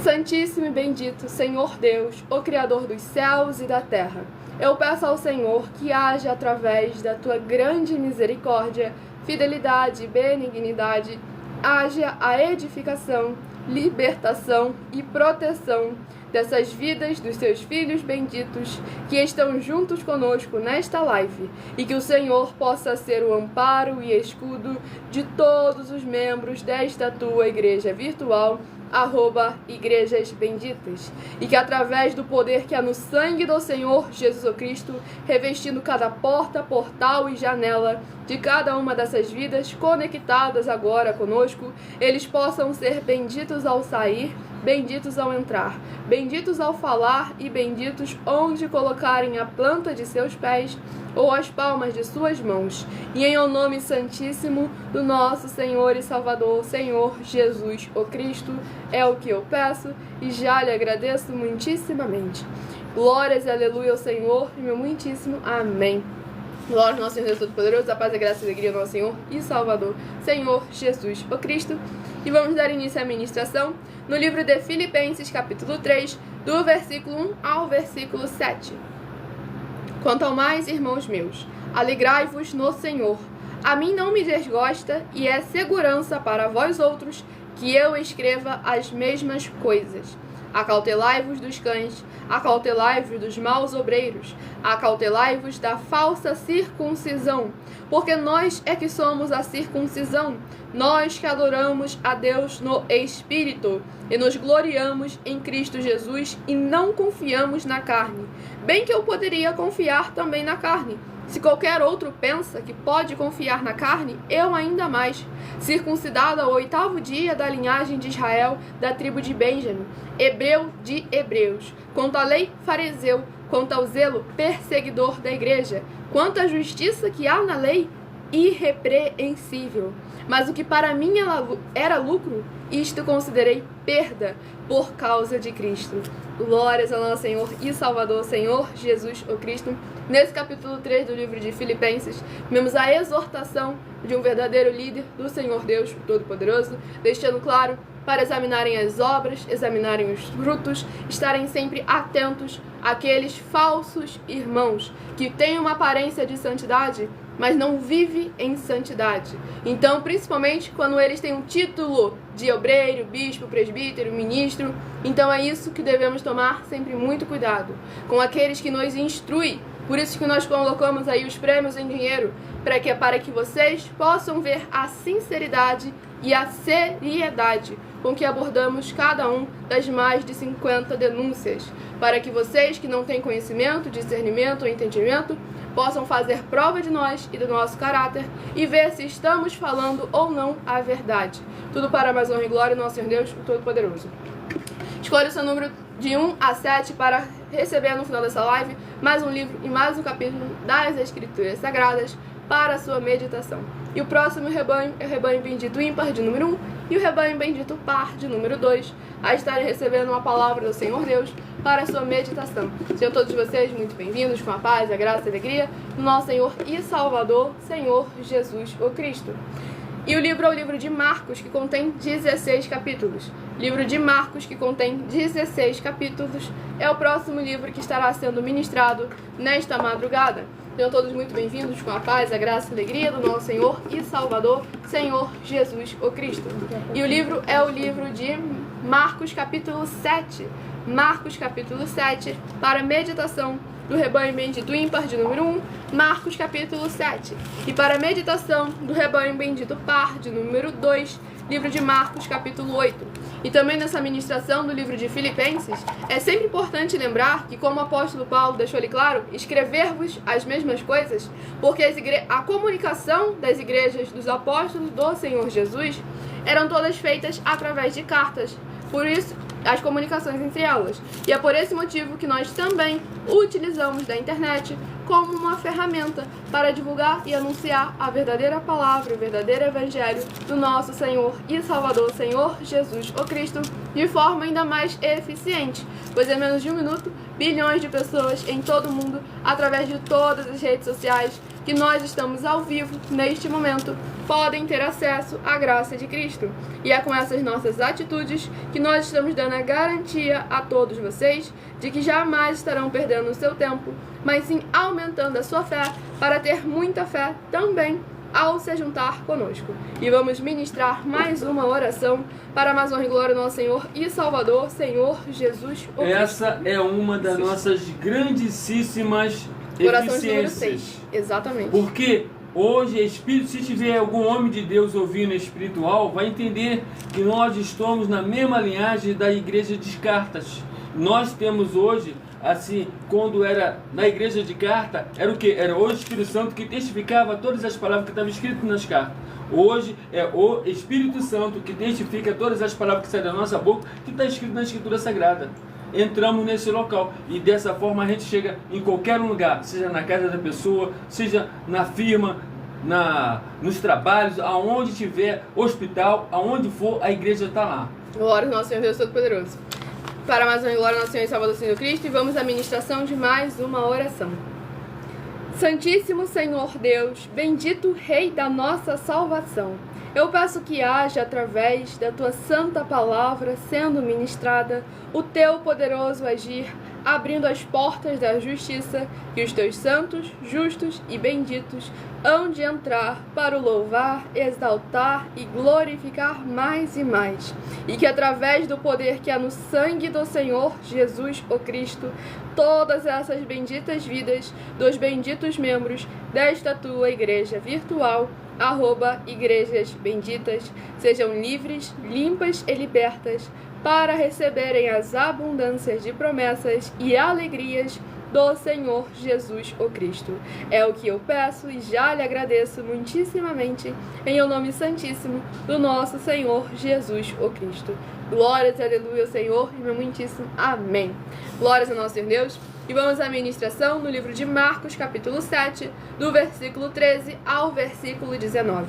Santíssimo e bendito Senhor Deus, o Criador dos céus e da terra, eu peço ao Senhor que haja através da tua grande misericórdia, fidelidade e benignidade, haja a edificação, libertação e proteção dessas vidas dos teus filhos benditos que estão juntos conosco nesta live, e que o Senhor possa ser o amparo e escudo de todos os membros desta tua igreja virtual, @igrejas benditas, e que através do poder que há no sangue do Senhor Jesus Cristo, revestindo cada porta, portal e janela de cada uma dessas vidas conectadas agora conosco, eles possam ser benditos ao sair, benditos ao entrar, benditos ao falar e benditos onde colocarem a planta de seus pés ou as palmas de suas mãos. E em o nome santíssimo do nosso Senhor e Salvador, Senhor Jesus o Cristo, é o que eu peço e já lhe agradeço muitíssimamente. Glórias e aleluia ao Senhor e meu muitíssimo amém. Glória ao nosso Senhor Deus Todo-Poderoso, a paz, a graça e a alegria ao nosso Senhor e Salvador, Senhor Jesus o Cristo. E vamos dar início à ministração no livro de Filipenses, capítulo 3, do versículo 1 ao versículo 7. Quanto ao mais, irmãos meus, alegrai-vos no Senhor. A mim não me desgosta e é segurança para vós outros que eu escreva as mesmas coisas. Acautelai-vos dos cães, acautelai-vos dos maus obreiros, acautelai-vos da falsa circuncisão, porque nós é que somos a circuncisão, nós que adoramos a Deus no Espírito e nos gloriamos em Cristo Jesus e não confiamos na carne. Bem que eu poderia confiar também na carne. Se qualquer outro pensa que pode confiar na carne, eu ainda mais. Circuncidado ao 8º dia da linhagem de Israel, da tribo de Benjamim, hebreu de hebreus, quanto à lei, fariseu, quanto ao zelo, perseguidor da igreja, quanto à justiça que há na lei, irrepreensível. Mas o que para mim era lucro, isto considerei perda por causa de Cristo. Glórias ao nosso Senhor e Salvador, Senhor Jesus o Cristo. Nesse capítulo 3 do livro de Filipenses, vemos a exortação de um verdadeiro líder do Senhor Deus, o Todo-Poderoso, deixando claro para examinarem as obras, examinarem os frutos, estarem sempre atentos àqueles falsos irmãos que têm uma aparência de santidade, mas não vivem em santidade. Então, principalmente quando eles têm um título de obreiro, bispo, presbítero, ministro, então é isso que devemos tomar sempre muito cuidado, com aqueles que nos instruem Por isso que nós colocamos aí os prêmios em dinheiro, para que vocês possam ver a sinceridade e a seriedade com que abordamos cada um das mais de 50 denúncias, para que vocês que não têm conhecimento, discernimento ou entendimento possam fazer prova de nós e do nosso caráter e ver se estamos falando ou não a verdade. Tudo para mais honra e glória do nosso Senhor Deus, o Todo-Poderoso. Escolha o seu número de 1 a 7 para receber no final dessa live mais um livro e mais um capítulo das Escrituras Sagradas para a sua meditação. E o próximo rebanho é o rebanho bendito ímpar de número 1 e o rebanho bendito par de número 2 a estarem recebendo uma palavra do Senhor Deus para a sua meditação. Sejam todos vocês muito bem-vindos com a paz, a graça e a alegria do nosso Senhor e Salvador, Senhor Jesus o Cristo. E o livro é o livro de Marcos, que contém 16 capítulos. Livro de Marcos, que contém 16 capítulos, é o próximo livro que estará sendo ministrado nesta madrugada. Sejam todos muito bem-vindos com a paz, a graça e a alegria do nosso Senhor e Salvador, Senhor Jesus o Cristo. E o livro é o livro de Marcos, capítulo 7. Marcos, capítulo 7, para meditação do rebanho bendito ímpar de número 1, Marcos capítulo 7. E para a meditação do rebanho bendito par de número 2, livro de Marcos capítulo 8. E também nessa ministração do livro de Filipenses, é sempre importante lembrar que, como o apóstolo Paulo deixou ali claro, escrever-vos as mesmas coisas, porque a comunicação das igrejas dos apóstolos do Senhor Jesus eram todas feitas através de cartas. Por isso, as comunicações entre elas. E é por esse motivo que nós também utilizamos da internet como uma ferramenta para divulgar e anunciar a verdadeira palavra, o verdadeiro evangelho do nosso Senhor e Salvador, Senhor Jesus o Cristo, de forma ainda mais eficiente, pois em menos de um minuto, bilhões de pessoas em todo o mundo, através de todas as redes sociais que nós estamos ao vivo neste momento, podem ter acesso à graça de Cristo. E é com essas nossas atitudes que nós estamos dando a garantia a todos vocês de que jamais estarão perdendo o seu tempo, mas sim aumentando a sua fé para ter muita fé também ao se juntar conosco. E vamos ministrar mais uma oração para mais honra e glória do nosso Senhor e Salvador, Senhor Jesus o Cristo. Essa é uma das nossas grandíssimas oração de número eficiências. 6. Exatamente. Porque hoje, espírito, se tiver algum homem de Deus ouvindo espiritual, vai entender que nós estamos na mesma linhagem da igreja de Cartas. Nós temos hoje, assim, quando era na igreja de Carta, era o que? Era o Espírito Santo que testificava todas as palavras que estavam escritas nas cartas. Hoje é o Espírito Santo que testifica todas as palavras que saem da nossa boca, que está escrito na Escritura Sagrada. Entramos nesse local e dessa forma a gente chega em qualquer lugar, seja na casa da pessoa, seja na firma, nos trabalhos, aonde tiver hospital, aonde for, a igreja está lá. Glória ao nosso Senhor Deus Todo-Poderoso. Para mais uma glória ao nosso Senhor e Salvador Senhor Cristo, e vamos à ministração de mais uma oração. Santíssimo Senhor Deus, bendito Rei da nossa salvação, eu peço que haja, através da Tua santa palavra sendo ministrada, o Teu poderoso agir, abrindo as portas da justiça, que os Teus santos, justos e benditos hão de entrar para o louvar, exaltar e glorificar mais e mais, e que através do poder que há no sangue do Senhor Jesus o Cristo, todas essas benditas vidas dos benditos membros desta Tua igreja virtual, @igrejas benditas, sejam livres, limpas e libertas para receberem as abundâncias de promessas e alegrias do Senhor Jesus o Cristo. É o que eu peço e já lhe agradeço muitíssimamente em o nome santíssimo do nosso Senhor Jesus o Cristo. Glórias e aleluia ao Senhor e meu muitíssimo amém. Glórias ao nosso Senhor Deus. E vamos à ministração no livro de Marcos, capítulo 7, do versículo 13 ao versículo 19.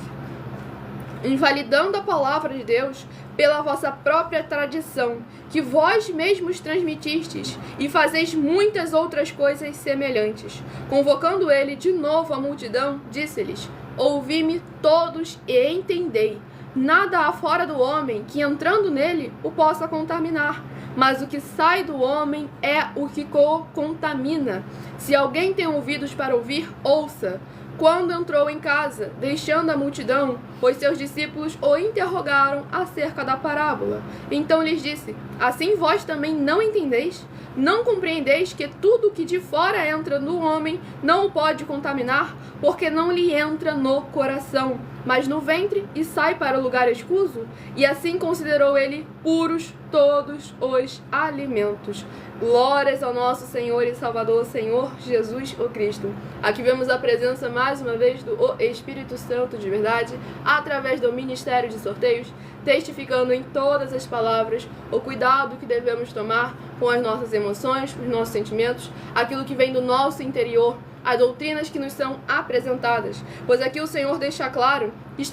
Invalidando a palavra de Deus pela vossa própria tradição, que vós mesmos transmitistes, e fazeis muitas outras coisas semelhantes. Convocando ele de novo a multidão, disse-lhes: ouvi-me todos e entendei. Nada há fora do homem que, entrando nele, o possa contaminar, mas o que sai do homem é o que o contamina. Se alguém tem ouvidos para ouvir, ouça. quando entrou em casa, deixando a multidão, pois seus discípulos o interrogaram acerca da parábola. Então lhes disse: assim vós também não entendeis? Não compreendeis que tudo que de fora entra no homem não o pode contaminar, porque não lhe entra no coração, mas no ventre, e sai para o lugar escuso? E assim considerou ele puros todos os alimentos. Glórias ao nosso Senhor e Salvador, Senhor Jesus o Cristo. Aqui vemos a presença mais uma vez do Espírito Santo de verdade, através do ministério de sorteios, testificando em todas as palavras o cuidado que devemos tomar com as nossas emoções, os nossos sentimentos, aquilo que vem do nosso interior, as doutrinas que nos são apresentadas. Pois aqui o Senhor deixa claro que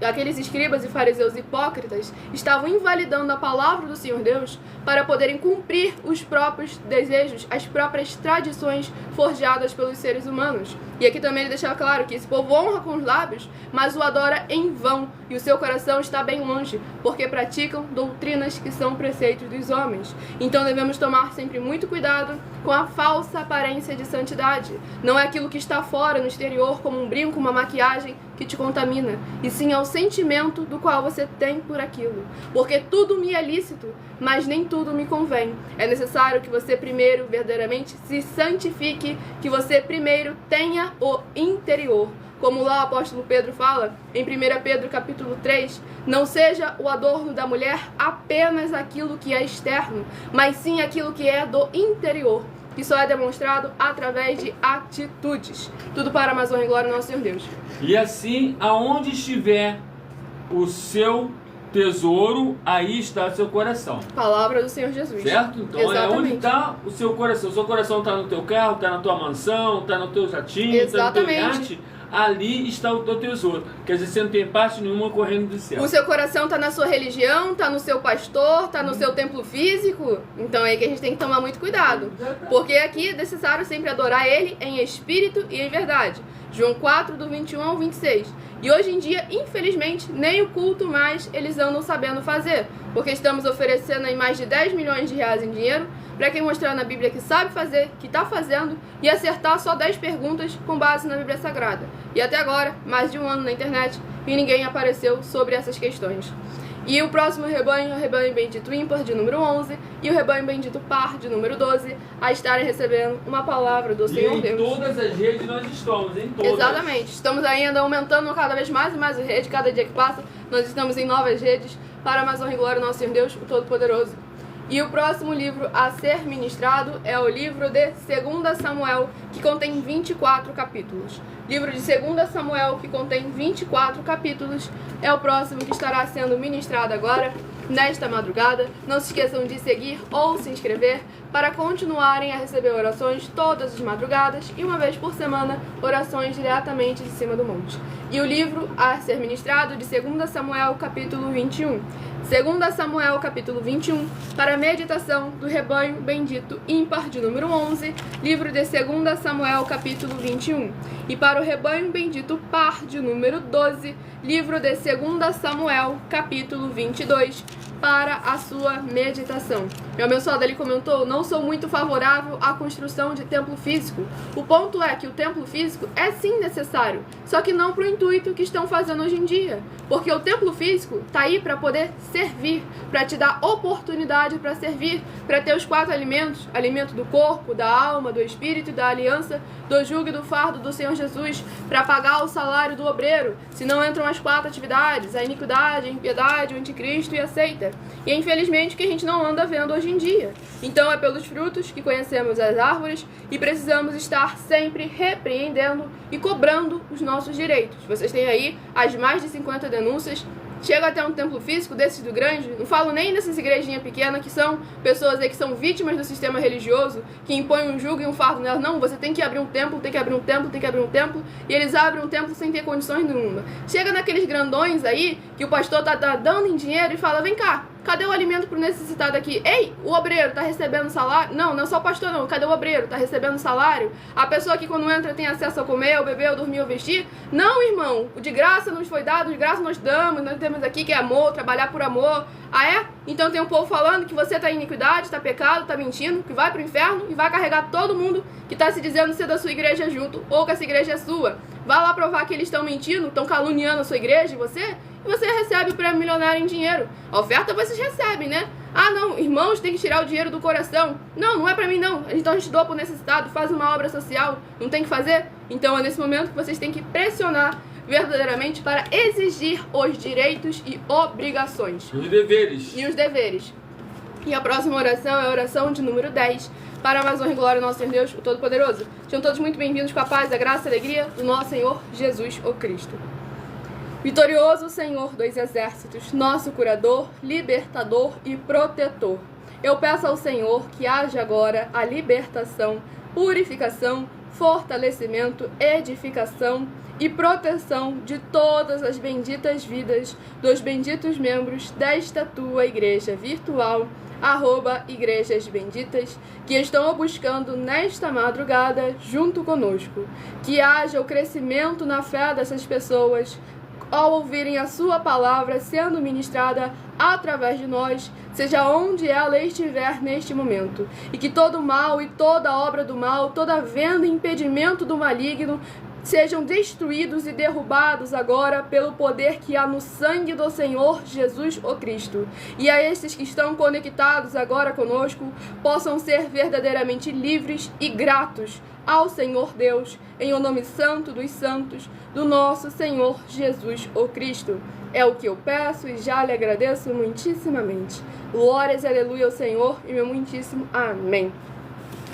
aqueles escribas e fariseus hipócritas estavam invalidando a palavra do Senhor Deus para poderem cumprir os próprios desejos, as próprias tradições forjadas pelos seres humanos. E aqui também ele deixa claro que esse povo honra com os lábios, mas o adora em vão, e o seu coração está bem longe, porque praticam doutrinas que são preceitos dos homens. Então devemos tomar sempre muito cuidado com a falsa aparência de santidade. Não é aquilo que está fora, no exterior, como um brinco, uma maquiagem, que te contamina, e sim ao sentimento do qual você tem por aquilo. Porque tudo me é lícito, mas nem tudo me convém. É necessário que você primeiro verdadeiramente se santifique, que você primeiro tenha o interior. Como lá o apóstolo Pedro fala, em 1 Pedro capítulo 3, não seja o adorno da mulher apenas aquilo que é externo, mas sim aquilo que é do interior, que só é demonstrado através de atitudes. Tudo para mais honra e glória ao nosso Senhor Deus. E assim, aonde estiver o seu tesouro, aí está seu coração. Palavra do Senhor Jesus. Certo? Então Exatamente. é onde está o seu coração. O seu coração está no teu carro, está na tua mansão, está no teu jatinho, está no teu iate. Ali está o teu tesouro. Quer dizer, você não tem parte nenhuma correndo do céu. O seu coração está na sua religião, está no seu pastor, está no seu templo físico. Então é aí que a gente tem que tomar muito cuidado. Porque aqui é necessário sempre adorar Ele em espírito e em verdade. João 4, do 21 ao 26. E hoje em dia, infelizmente, nem o culto mais eles andam sabendo fazer. Porque estamos oferecendo aí mais de 10 milhões de reais em dinheiro para quem mostrar na Bíblia que sabe fazer, que está fazendo, e acertar só 10 perguntas com base na Bíblia Sagrada. E até agora, mais de um ano na internet, e ninguém apareceu sobre essas questões. E o próximo rebanho é o rebanho bendito ímpar, de número 11, e o rebanho bendito par, de número 12, a estarem recebendo uma palavra do Senhor Deus. Em todas as redes nós estamos, em todas. Exatamente. Estamos ainda aumentando cada vez mais e mais a rede, cada dia que passa, nós estamos em novas redes, para mais honra e glória ao nosso Senhor Deus, o Todo-Poderoso. E o próximo livro a ser ministrado é o livro de 2 Samuel, que contém 24 capítulos. Livro de 2 Samuel, que contém 24 capítulos, é o próximo que estará sendo ministrado agora, nesta madrugada. Não se esqueçam de seguir ou se inscrever para continuarem a receber orações todas as madrugadas e uma vez por semana, orações diretamente de cima do monte. E o livro a ser ministrado de 2 Samuel, capítulo 21. 2 Samuel, capítulo 21, para a meditação do rebanho bendito ímpar, de número 11, livro de 2 Samuel, capítulo 21. E para o rebanho bendito par, de número 12, livro de 2 Samuel, capítulo 22, para a sua meditação. Meu abençoado ali comentou: não sou muito favorável à construção de templo físico. O ponto é que o templo físico é sim necessário, só que não para o intuito que estão fazendo hoje em dia. Porque o templo físico está aí para poder servir, para te dar oportunidade para servir, para ter os 4 alimentos: alimento do corpo, da alma, do espírito, da aliança, do jugo e do fardo do Senhor Jesus, para pagar o salário do obreiro, se não entram as 4 atividades: a iniquidade, a impiedade, o anticristo e a seita. E é infelizmente o que a gente não anda vendo hoje em dia. Então é pelos frutos que conhecemos as árvores e precisamos estar sempre repreendendo e cobrando os nossos direitos. Vocês têm aí as mais de 50 denúncias. Chega até um templo físico desses do grande, não falo nem dessas igrejinhas pequenas que são pessoas aí que são vítimas do sistema religioso, que impõem um jugo e um fardo nelas. Não, você tem que abrir um templo, tem que abrir um templo, tem que abrir um templo, e eles abrem um templo sem ter condições nenhuma. Chega naqueles grandões aí, que o pastor tá dando em dinheiro e fala: vem cá, Cadê o alimento pro necessitado aqui? Ei, o obreiro tá recebendo salário? Não, não é só o pastor não. Cadê o obreiro? Tá recebendo salário? A pessoa que quando entra tem acesso a comer, ao beber, ao dormir, ao vestir? Não, irmão. O de graça nos foi dado, de graça nós damos. Nós temos aqui que é amor, trabalhar por amor. Ah, é? Então tem um povo falando que você tá em iniquidade, tá pecado, tá mentindo, que vai pro inferno e vai carregar todo mundo que tá se dizendo ser da sua igreja junto, ou que essa igreja é sua. Vai lá provar que eles estão mentindo, estão caluniando a sua igreja e você recebe o prêmio milionário em dinheiro. A oferta vocês recebem, né? Ah, não, irmãos, tem que tirar o dinheiro do coração. Não, não é pra mim, não. Então a gente doa pro necessitado, faz uma obra social. Não tem que fazer? Então é nesse momento que vocês têm que pressionar verdadeiramente para exigir os direitos e obrigações. Os deveres. E os deveres. E a próxima oração é a oração de número 10. Para a mais honra e glória do nosso Senhor Deus, o Todo-Poderoso. Sejam todos muito bem-vindos com a paz, a graça e a alegria do nosso Senhor Jesus, o Cristo. Vitorioso Senhor dos Exércitos, nosso curador, libertador e protetor. Eu peço ao Senhor que haja agora a libertação, purificação, fortalecimento, edificação e proteção de todas as benditas vidas dos benditos membros desta tua igreja virtual, @Igrejas Benditas, que estão o buscando nesta madrugada junto conosco. Que haja o crescimento na fé dessas pessoas, ao ouvirem a sua palavra sendo ministrada através de nós, seja onde ela estiver neste momento. E que todo mal e toda obra do mal, toda venda e impedimento do maligno, sejam destruídos e derrubados agora pelo poder que há no sangue do Senhor Jesus o Cristo. E a estes que estão conectados agora conosco, possam ser verdadeiramente livres e gratos ao Senhor Deus, em o nome santo dos santos, do nosso Senhor Jesus o Cristo. É o que eu peço e já lhe agradeço muitíssimamente. Glórias e aleluia ao Senhor e meu muitíssimo amém.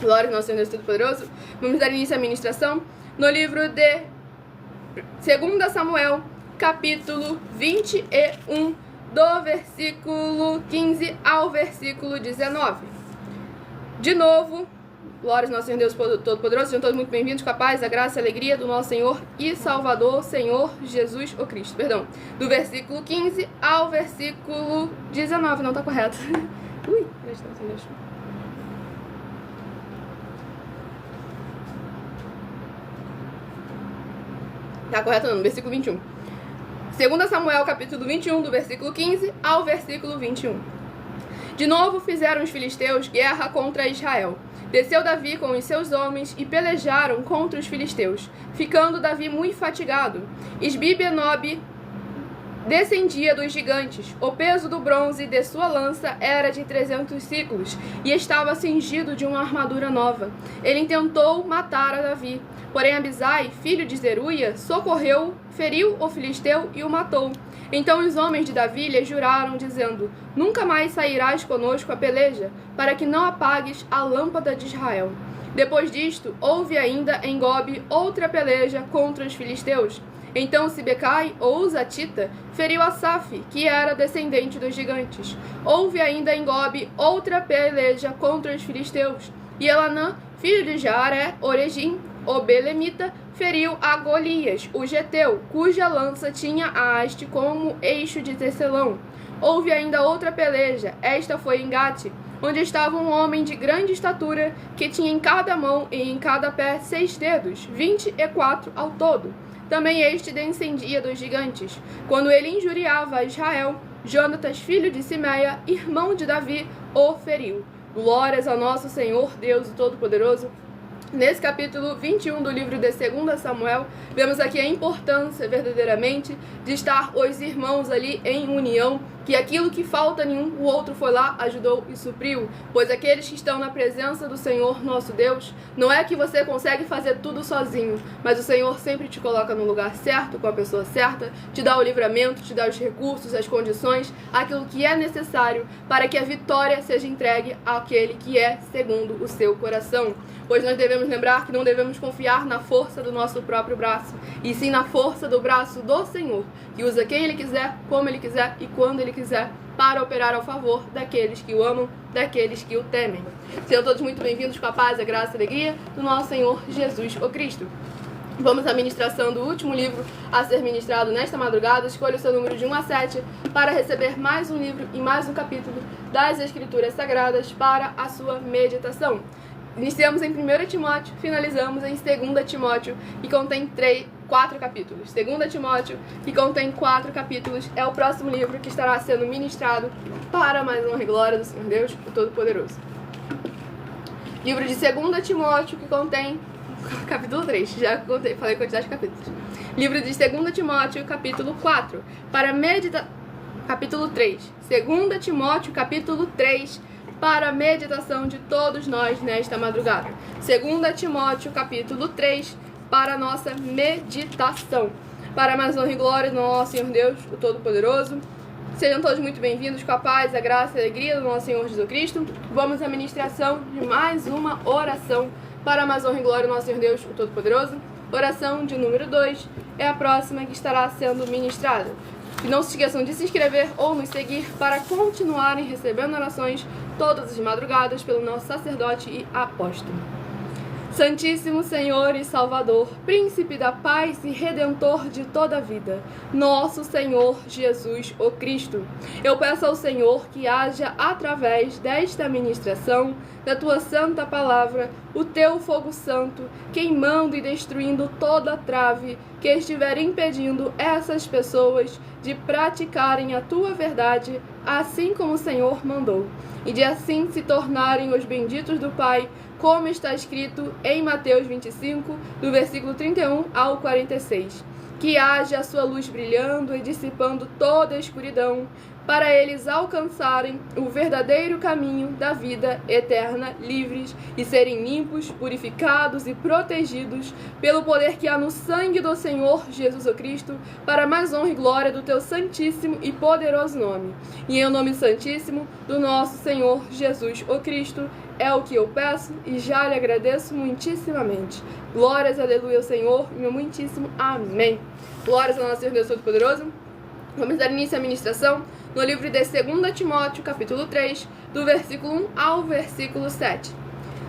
Glória ao nosso Senhor Deus Todo-Poderoso. Vamos dar início à ministração no livro de 2 Samuel, capítulo 21, do versículo 15 ao versículo 19. De novo, glórias ao nosso Senhor Deus Todo-Poderoso, sejam todos muito bem-vindos com a paz, a graça e a alegria do nosso Senhor e Salvador, Senhor Jesus o Cristo. Perdão, do versículo 15 ao versículo 19, não tá correto. Ui, gratidão, Senhor Deus. Tá correto não, no versículo 21. 2 Samuel, capítulo 21, do versículo 15 ao versículo 21. De novo fizeram os filisteus guerra contra Israel. Desceu Davi com os seus homens e pelejaram contra os filisteus, ficando Davi muito fatigado. Isbi-Benob descendia dos gigantes. O peso do bronze de sua lança era de 300 ciclos e estava cingido de uma armadura nova. Ele tentou matar a Davi, porém Abisai, filho de Zeruia, socorreu, feriu o filisteu e o matou. Então os homens de Davi lhe juraram, dizendo: Nunca mais sairás conosco a peleja, para que não apagues a lâmpada de Israel. Depois disto, houve ainda em Gobe outra peleja contra os filisteus. Então Sibecai, ou Uzatita, feriu Asaf, que era descendente dos gigantes. Houve ainda em Gobe outra peleja contra os filisteus. E Elanã, filho de Jaaré, Oregim, o Belemita, feriu a Golias, o geteu, cuja lança tinha a haste como eixo de tecelão. Houve ainda outra peleja, esta foi em Gate, onde estava um homem de grande estatura, que tinha em cada mão e em cada pé 6 dedos, 24 ao todo. Também este descendia dos gigantes. Quando ele injuriava a Israel, Jonatas, filho de Simeia, irmão de Davi, o feriu. Glórias ao nosso Senhor, Deus o Todo-Poderoso. Nesse capítulo 21 do livro de 2 Samuel, vemos aqui a importância verdadeiramente de estar os irmãos ali em união, que aquilo que falta nenhum, o outro foi lá, ajudou e supriu. Pois aqueles que estão na presença do Senhor nosso Deus, não é que você consegue fazer tudo sozinho, mas o Senhor sempre te coloca no lugar certo, com a pessoa certa, te dá o livramento, te dá os recursos, as condições, aquilo que é necessário para que a vitória seja entregue àquele que é segundo o seu coração. Pois nós devemos lembrar que não devemos confiar na força do nosso próprio braço, e sim na força do braço do Senhor, que usa quem Ele quiser, como Ele quiser e quando Ele quiser, para operar ao favor daqueles que o amam, daqueles que o temem. Sejam todos muito bem-vindos com a paz, a graça e a alegria do nosso Senhor Jesus o Cristo. Vamos à ministração do último livro a ser ministrado nesta madrugada. Escolha o seu número de 1 a 7 para receber mais um livro e mais um capítulo das Escrituras Sagradas para a sua meditação. Iniciamos em 1 Timóteo, finalizamos em 2 Timóteo, que contém 4 capítulos. 2 Timóteo, que contém 4 capítulos, é o próximo livro que estará sendo ministrado para mais honra e glória do Senhor Deus, o Todo-Poderoso. Livro de 2 Timóteo, que contém capítulo 3, já contei, falei a quantidade de capítulos. Livro de 2 Timóteo, capítulo 4, para meditar. Capítulo 3. 2 Timóteo, capítulo 3, para a meditação de todos nós nesta madrugada. 2 Timóteo, capítulo 3, para a nossa meditação. Para mais honra e glória do nosso Senhor Deus, o Todo-Poderoso. Sejam todos muito bem-vindos com a paz, a graça e a alegria do nosso Senhor Jesus Cristo. Vamos à ministração de mais uma oração para mais honra e glória do nosso Senhor Deus, o Todo-Poderoso. Oração de número 2 é a próxima que estará sendo ministrada. E não se esqueçam de se inscrever ou nos seguir para continuarem recebendo orações todas as madrugadas pelo nosso sacerdote e apóstolo. Santíssimo Senhor e Salvador, Príncipe da paz e Redentor de toda a vida, nosso Senhor Jesus o Cristo, eu peço ao Senhor que haja através desta ministração da tua santa palavra o teu fogo santo, queimando e destruindo toda trave que estiver impedindo essas pessoas de praticarem a tua verdade, assim como o Senhor mandou, e de assim se tornarem os benditos do Pai, como está escrito em Mateus 25, do versículo 31 ao 46. Que haja a sua luz brilhando e dissipando toda a escuridão, para eles alcançarem o verdadeiro caminho da vida eterna, livres e serem limpos, purificados e protegidos pelo poder que há no sangue do Senhor Jesus o Cristo, para mais honra e glória do teu santíssimo e poderoso nome. E em nome santíssimo do nosso Senhor Jesus o Cristo, é o que eu peço e já lhe agradeço muitíssimamente. Glórias, aleluia ao Senhor, e meu muitíssimo amém. Glórias ao nosso Senhor Deus Todo-Poderoso. Vamos dar início à ministração no livro de 2 Timóteo, capítulo 3, do versículo 1 ao versículo 7.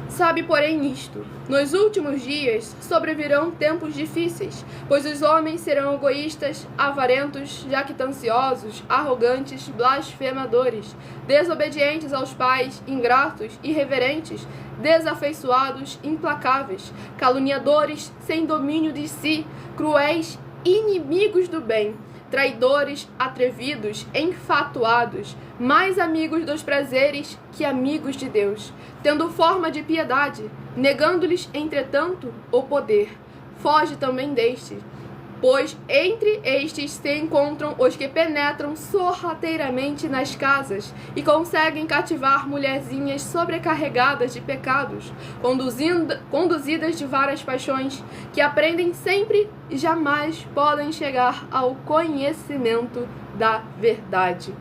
Sabe, porém, isto: nos últimos dias sobrevirão tempos difíceis, pois os homens serão egoístas, avarentos, jactanciosos, arrogantes, blasfemadores, desobedientes aos pais, ingratos, irreverentes, desafeiçoados, implacáveis, caluniadores, sem domínio de si, cruéis, inimigos do bem, traidores, atrevidos, enfatuados, mais amigos dos prazeres que amigos de Deus, tendo forma de piedade, negando-lhes, entretanto, o poder. Foge também destes, pois entre estes se encontram os que penetram sorrateiramente nas casas e conseguem cativar mulherzinhas sobrecarregadas de pecados, conduzidas de várias paixões, que aprendem sempre e jamais podem chegar ao conhecimento da verdade.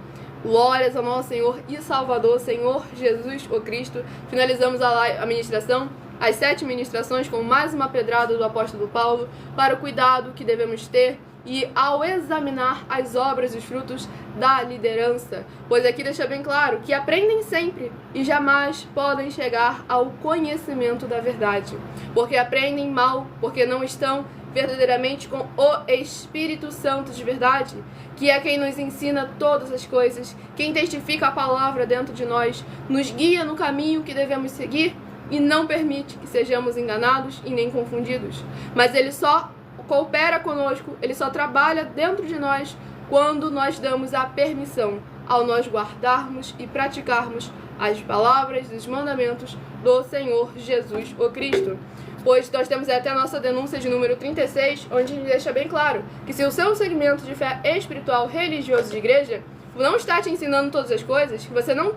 Glórias ao nosso Senhor e Salvador, Senhor Jesus o Cristo. Finalizamos a ministração, as 7 ministrações, com mais uma pedrada do apóstolo Paulo para o cuidado que devemos ter e ao examinar as obras e os frutos da liderança, pois aqui deixa bem claro que aprendem sempre e jamais podem chegar ao conhecimento da verdade, porque aprendem mal, porque não estão verdadeiramente com o Espírito Santo de verdade, que é quem nos ensina todas as coisas, quem testifica a palavra dentro de nós, nos guia no caminho que devemos seguir e não permite que sejamos enganados e nem confundidos. Mas ele só coopera conosco, ele só trabalha dentro de nós quando nós damos a permissão, ao nós guardarmos e praticarmos as palavras e os mandamentos do Senhor Jesus o Cristo. Pois nós temos até a nossa denúncia de número 36, onde a gente deixa bem claro que se o seu segmento de fé espiritual, religioso de igreja não está te ensinando todas as coisas, que você não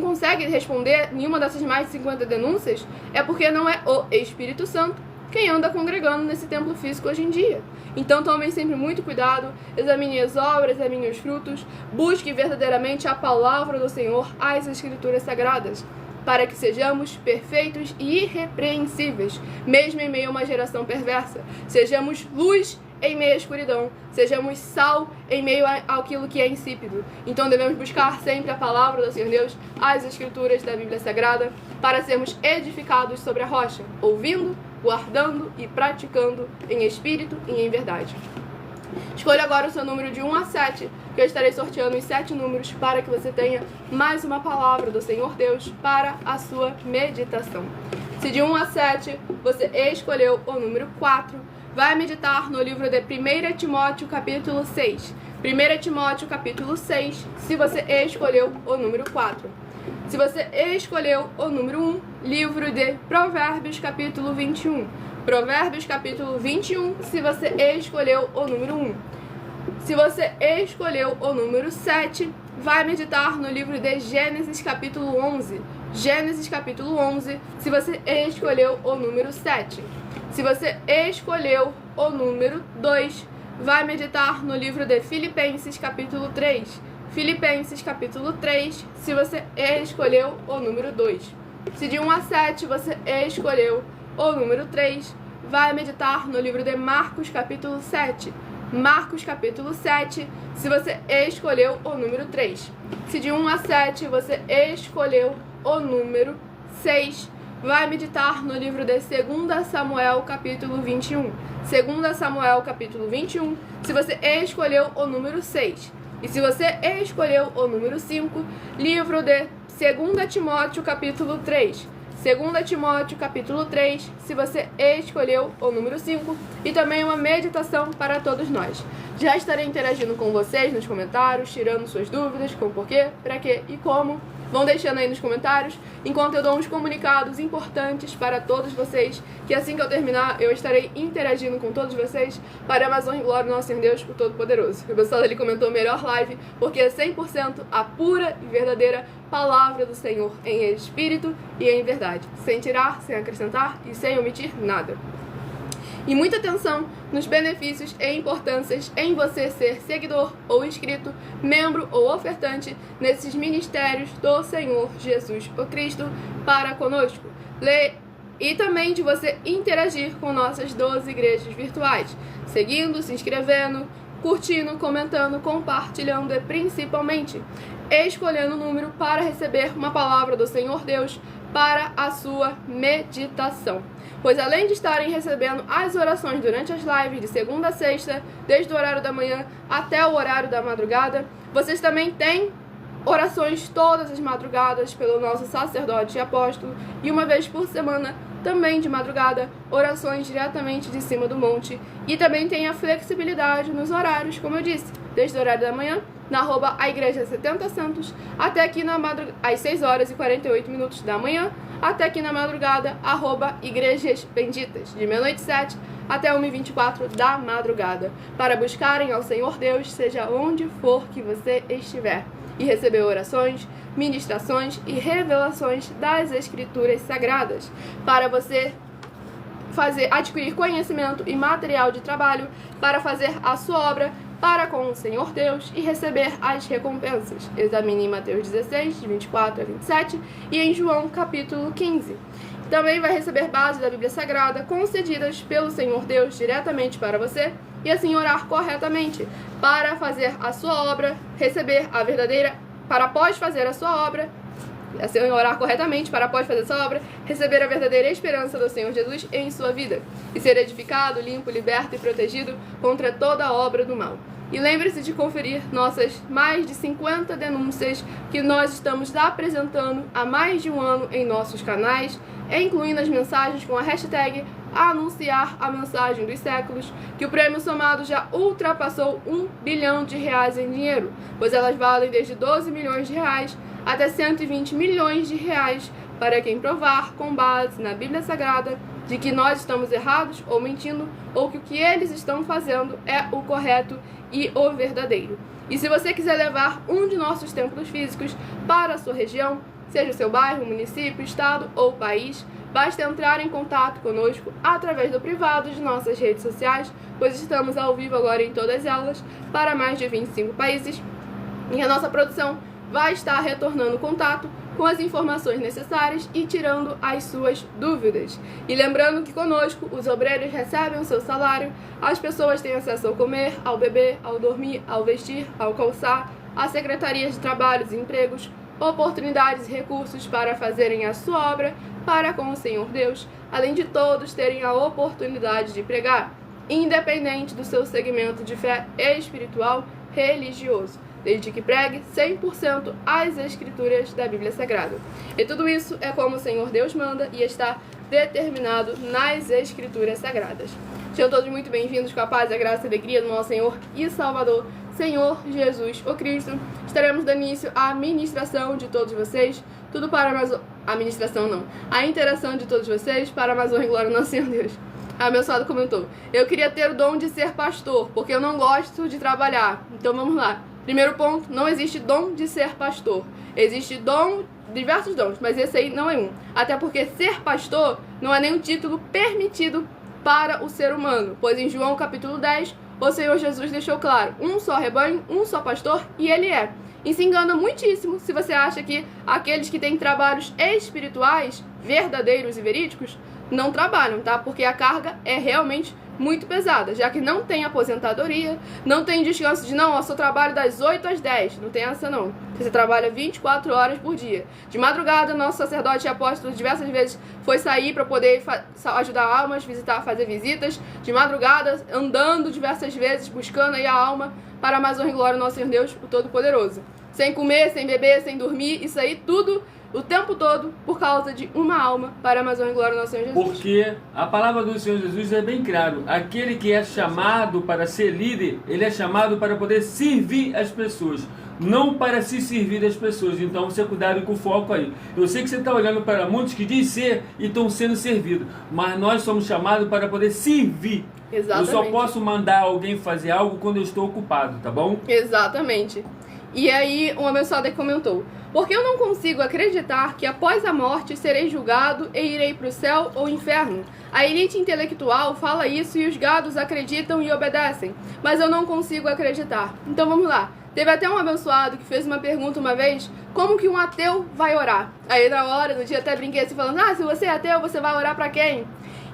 consegue responder nenhuma dessas mais de 50 denúncias, é porque não é o Espírito Santo quem anda congregando nesse templo físico hoje em dia. Então tomem sempre muito cuidado, examine as obras, examine os frutos, busque verdadeiramente a palavra do Senhor, as Escrituras Sagradas, para que sejamos perfeitos e irrepreensíveis, mesmo em meio a uma geração perversa. Sejamos luz em meio à escuridão, sejamos sal em meio àquilo que é insípido. Então devemos buscar sempre a palavra do Senhor Deus, as Escrituras da Bíblia Sagrada, para sermos edificados sobre a rocha, ouvindo guardando e praticando em espírito e em verdade. Escolha agora o seu número de 1 a 7, que eu estarei sorteando os 7 números para que você tenha mais uma palavra do Senhor Deus para a sua meditação. Se de 1 a 7 você escolheu o número 4, vai meditar no livro de 1 Timóteo capítulo 6. 1 Timóteo capítulo 6, se você escolheu o número 4. Se você escolheu o número 1, livro de Provérbios capítulo 21. Provérbios capítulo 21, se você escolheu o número 1. Se você escolheu o número 7, vai meditar no livro de Gênesis capítulo 11. Gênesis capítulo 11, se você escolheu o número 7. Se você escolheu o número 2, vai meditar no livro de Filipenses capítulo 3. Filipenses capítulo 3, se você escolheu o número 2. Se de 1 a 7 você escolheu o número 3, vai meditar no livro de Marcos capítulo 7. Marcos capítulo 7, se você escolheu o número 3. Se de 1 a 7 você escolheu o número 6, vai meditar no livro de 2 Samuel capítulo 21. 2 Samuel capítulo 21, se você escolheu o número 6. E se você escolheu o número 5, livro de 2 Timóteo capítulo 3. 2 Timóteo capítulo 3, se você escolheu o número 5, e também uma meditação para todos nós. Já estarei interagindo com vocês nos comentários, tirando suas dúvidas com porquê, para quê e como. Vão deixando aí nos comentários, enquanto eu dou uns comunicados importantes para todos vocês, que assim que eu terminar, eu estarei interagindo com todos vocês para a mais honra e glória do nosso Senhor Deus, o Todo-Poderoso. O pessoal ali comentou melhor live, porque é 100% a pura e verdadeira palavra do Senhor, em espírito e em verdade, sem tirar, sem acrescentar e sem omitir nada. E muita atenção nos benefícios e importâncias em você ser seguidor ou inscrito, membro ou ofertante nesses ministérios do Senhor Jesus o Cristo para conosco. E também de você interagir com nossas 12 igrejas virtuais, seguindo, se inscrevendo, curtindo, comentando, compartilhando e principalmente escolhendo o número para receber uma palavra do Senhor Deus para a sua meditação. Pois além de estarem recebendo as orações durante as lives de segunda a sexta, desde o horário da manhã até o horário da madrugada, vocês também têm orações todas as madrugadas pelo nosso sacerdote e apóstolo, e uma vez por semana, também de madrugada, orações diretamente de cima do monte. E também tem a flexibilidade nos horários, como eu disse, desde o horário da manhã, na @ Igreja 70 Santos, até aqui às 6 horas e 48 minutos da manhã, até aqui na madrugada, @ Igrejas Benditas, de meia-noite 7 até 1h24 da madrugada, para buscarem ao Senhor Deus, seja onde for que você estiver, e receber orações, ministrações e revelações das Escrituras Sagradas, para você adquirir conhecimento e material de trabalho para fazer a sua obra para com o Senhor Deus e receber as recompensas. Examine em Mateus 16, de 24 a 27 e em João capítulo 15. Também vai receber bases da Bíblia Sagrada concedidas pelo Senhor Deus diretamente para você e assim orar corretamente para fazer a sua obra, receber a verdadeira, para após fazer a sua obra, assim orar corretamente para após fazer a sua obra, receber a verdadeira esperança do Senhor Jesus em sua vida e ser edificado, limpo, liberto e protegido contra toda obra do mal. E lembre-se de conferir nossas mais de 50 denúncias que nós estamos apresentando há mais de um ano em nossos canais, incluindo as mensagens com a hashtag Anunciar a Mensagem dos Séculos, que o prêmio somado já ultrapassou R$1 bilhão em dinheiro, pois elas valem desde 12 milhões de reais até 120 milhões de reais para quem provar, com base na Bíblia Sagrada, de que nós estamos errados ou mentindo, ou que o que eles estão fazendo é o correto e o verdadeiro. E se você quiser levar um de nossos templos físicos para a sua região, seja o seu bairro, município, estado ou país, basta entrar em contato conosco através do privado de nossas redes sociais, pois estamos ao vivo agora em todas elas, para mais de 25 países, e a nossa produção vai estar retornando contato com as informações necessárias e tirando as suas dúvidas. E lembrando que conosco os obreiros recebem o seu salário, as pessoas têm acesso ao comer, ao beber, ao dormir, ao vestir, ao calçar, às secretarias de trabalhos e empregos, oportunidades e recursos para fazerem a sua obra para com o Senhor Deus, além de todos terem a oportunidade de pregar, independente do seu segmento de fé espiritual religioso, desde que pregue 100% as escrituras da Bíblia Sagrada. E tudo isso é como o Senhor Deus manda e está determinado nas escrituras sagradas. Sejam todos muito bem-vindos com a paz, a graça e a alegria do nosso Senhor e Salvador, Senhor Jesus o Cristo. Estaremos dando início à ministração de todos vocês, tudo para a interação de todos vocês para a honra e glória do nosso Senhor Deus. A abençoada comentou: eu queria ter o dom de ser pastor, porque eu não gosto de trabalhar. Então vamos lá. Primeiro ponto, não existe dom de ser pastor. Existe dom, diversos dons, mas esse aí não é um. Até porque ser pastor não é nenhum título permitido para o ser humano, pois em João capítulo 10, o Senhor Jesus deixou claro, um só rebanho, um só pastor, e ele é. E se engana muitíssimo se você acha que aqueles que têm trabalhos espirituais, verdadeiros e verídicos, não trabalham, tá? Porque a carga é realmente muito pesada, já que não tem aposentadoria, não tem descanso de não, eu só trabalho das 8 às 10, não tem essa não. Você trabalha 24 horas por dia. De madrugada, nosso sacerdote e apóstolo diversas vezes foi sair para poder ajudar almas, fazer visitas. De madrugada, andando diversas vezes, buscando aí a alma para mais honra e glória do nosso Senhor Deus, o Todo-Poderoso. Sem comer, sem beber, sem dormir, isso aí tudo o tempo todo por causa de uma alma para a honra e glória do nosso Senhor Jesus. Porque a palavra do Senhor Jesus é bem claro. Aquele que é chamado para ser líder, ele é chamado para poder servir as pessoas, não para se servir das pessoas. Então você cuidado com o foco aí. Eu sei que você está olhando para muitos que dizem ser e estão sendo servidos, mas nós somos chamados para poder servir. Exatamente. Eu só posso mandar alguém fazer algo quando eu estou ocupado, tá bom? Exatamente. E aí uma abençoada comentou: porque eu não consigo acreditar que após a morte serei julgado e irei para o céu ou inferno. A elite intelectual fala isso e os gados acreditam e obedecem, mas eu não consigo acreditar. Então vamos lá. Teve até um abençoado que fez uma pergunta uma vez: como que um ateu vai orar? Aí na hora, no dia até brinquei assim falando: se você é ateu, você vai orar para quem?